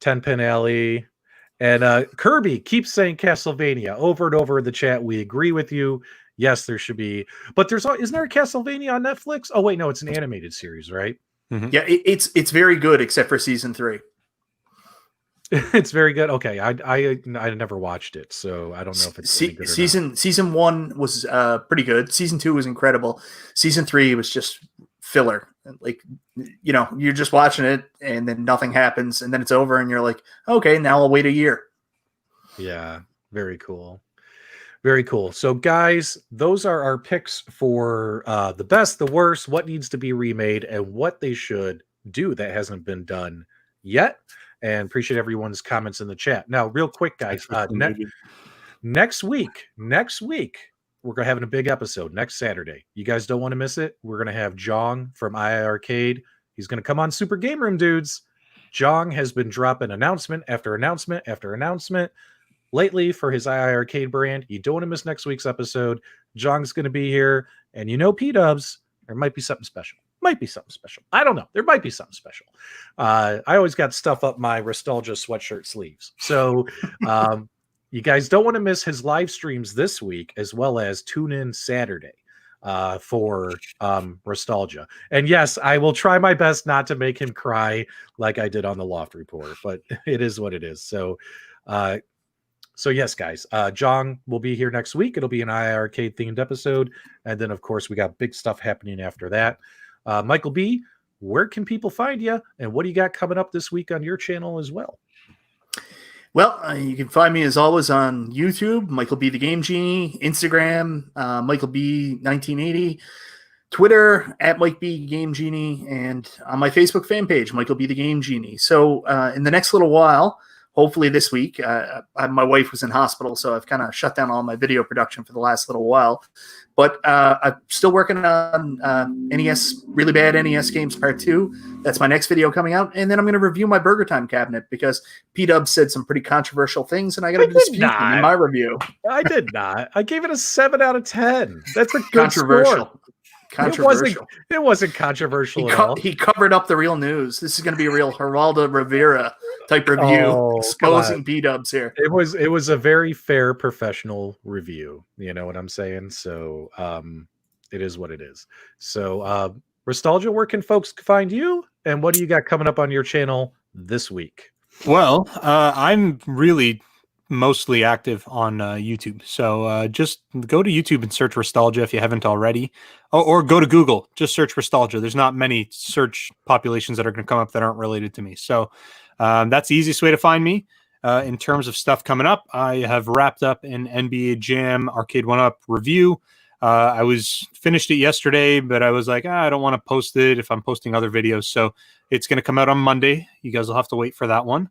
10-Pin Alley, and Kirby keeps saying Castlevania over and over in the chat. We agree with you. Yes, there should be, but isn't there a Castlevania on Netflix? Oh wait, no, it's an animated series, right? Mm-hmm. Yeah, it's very good except for season 3. It's very good. Okay, I never watched it, so I don't know if it's any good or not. Season 1 was pretty good. Season 2 was incredible. Season 3 was just filler. Like, you're just watching it, and then nothing happens, and then it's over, and you're like, okay, now I'll wait a year. Yeah, very cool. Very cool. So, guys, those are our picks for the best, the worst, what needs to be remade, and what they should do that hasn't been done yet. And appreciate everyone's comments in the chat. Now, real quick, guys, next week, we're going to have a big episode next Saturday. You guys don't want to miss it. We're going to have Jong from II Arcade. He's going to come on Super Game Room, dudes. Jong has been dropping announcement after announcement after announcement lately for his II Arcade brand. You don't want to miss next week's episode. Jong's going to be here. And PDubs, there might be something special. I don't know. There might be something special. I always got stuff up my Restalgia sweatshirt sleeves. So you guys don't want to miss his live streams this week, as well as tune in Saturday for Restalgia. And yes, I will try my best not to make him cry like I did on the Loft Report, but it is what it is. So yes, guys, Jong will be here next week. It'll be an II Arcade themed episode. And then, of course, we got big stuff happening after that. Michael B., where can people find you, and what do you got coming up this week on your channel as well? Well, you can find me as always on YouTube, Michael B. the Game Genie, Instagram, Michael B. 1980, Twitter at Mike B. Game Genie, and on my Facebook fan page, Michael B. the Game Genie. So in the next little while, hopefully this week, my wife was in hospital, so I've kind of shut down all my video production for the last little while. But I'm still working on NES, Really Bad NES Games Part 2. That's my next video coming out. And then I'm going to review my Burger Time cabinet because PDubs said some pretty controversial things, and I got to dispute them in my review. I did not. I gave it a 7 out of 10. That's a good controversial. score. Controversial. It wasn't controversial at all. He covered up the real news. This is going to be a real Geraldo Rivera type review, Oh, exposing PDubs here. It was a very fair professional review. You know what I'm saying? So it is what it is. So Restalgia, where can folks find you? And what do you got coming up on your channel this week? Well, I'm really mostly active on YouTube. So just go to YouTube and search Restalgia if you haven't already. Or go to Google, just search Restalgia. There's not many search populations that are going to come up that aren't related to me. So that's the easiest way to find me. In terms of stuff coming up, I have wrapped up an NBA Jam Arcade 1-Up review. I was finished it yesterday, but I was like, I don't want to post it if I'm posting other videos. So it's going to come out on Monday. You guys will have to wait for that one.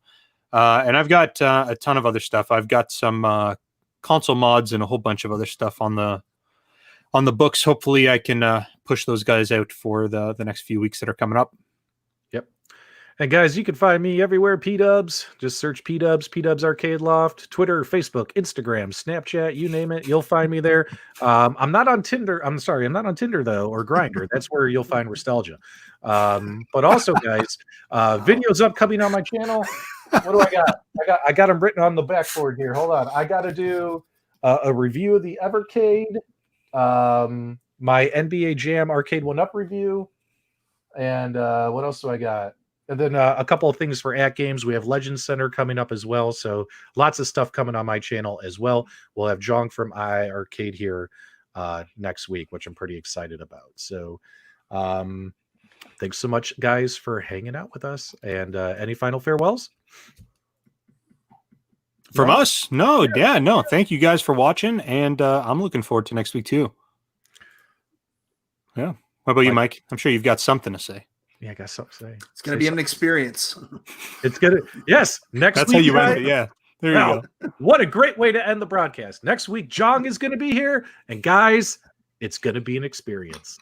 And I've got a ton of other stuff. I've got some console mods and a whole bunch of other stuff on the books. Hopefully I can push those guys out for the next few weeks that are coming up. Yep. And guys, you can find me everywhere. PDubs. Just search PDubs Arcade Loft, Twitter, Facebook, Instagram, Snapchat, you name it. You'll find me there. I'm not on Tinder. I'm sorry. I'm not on Tinder though, or Grindr. That's where you'll find Restalgia. But also guys, videos upcoming on my channel. What do I got? I got them written on the backboard here. Hold on. I got to do a review of the Evercade, my NBA Jam Arcade 1-Up review, and what else do I got? And then a couple of things for At Games. We have Legends Center coming up as well. So lots of stuff coming on my channel as well. We'll have Jong from iArcade here next week, which I'm pretty excited about. So thanks so much, guys, for hanging out with us. And any final farewells? From us? No, yeah, no. Thank you guys for watching, and I'm looking forward to next week too. Yeah. What about you, Mike? I'm sure you've got something to say. Yeah, I got something to say. It's going to be an experience. It's gonna next That's week. how you end it. Yeah. There you go. What a great way to end the broadcast. Next week, Jong is going to be here, and guys, it's going to be an experience.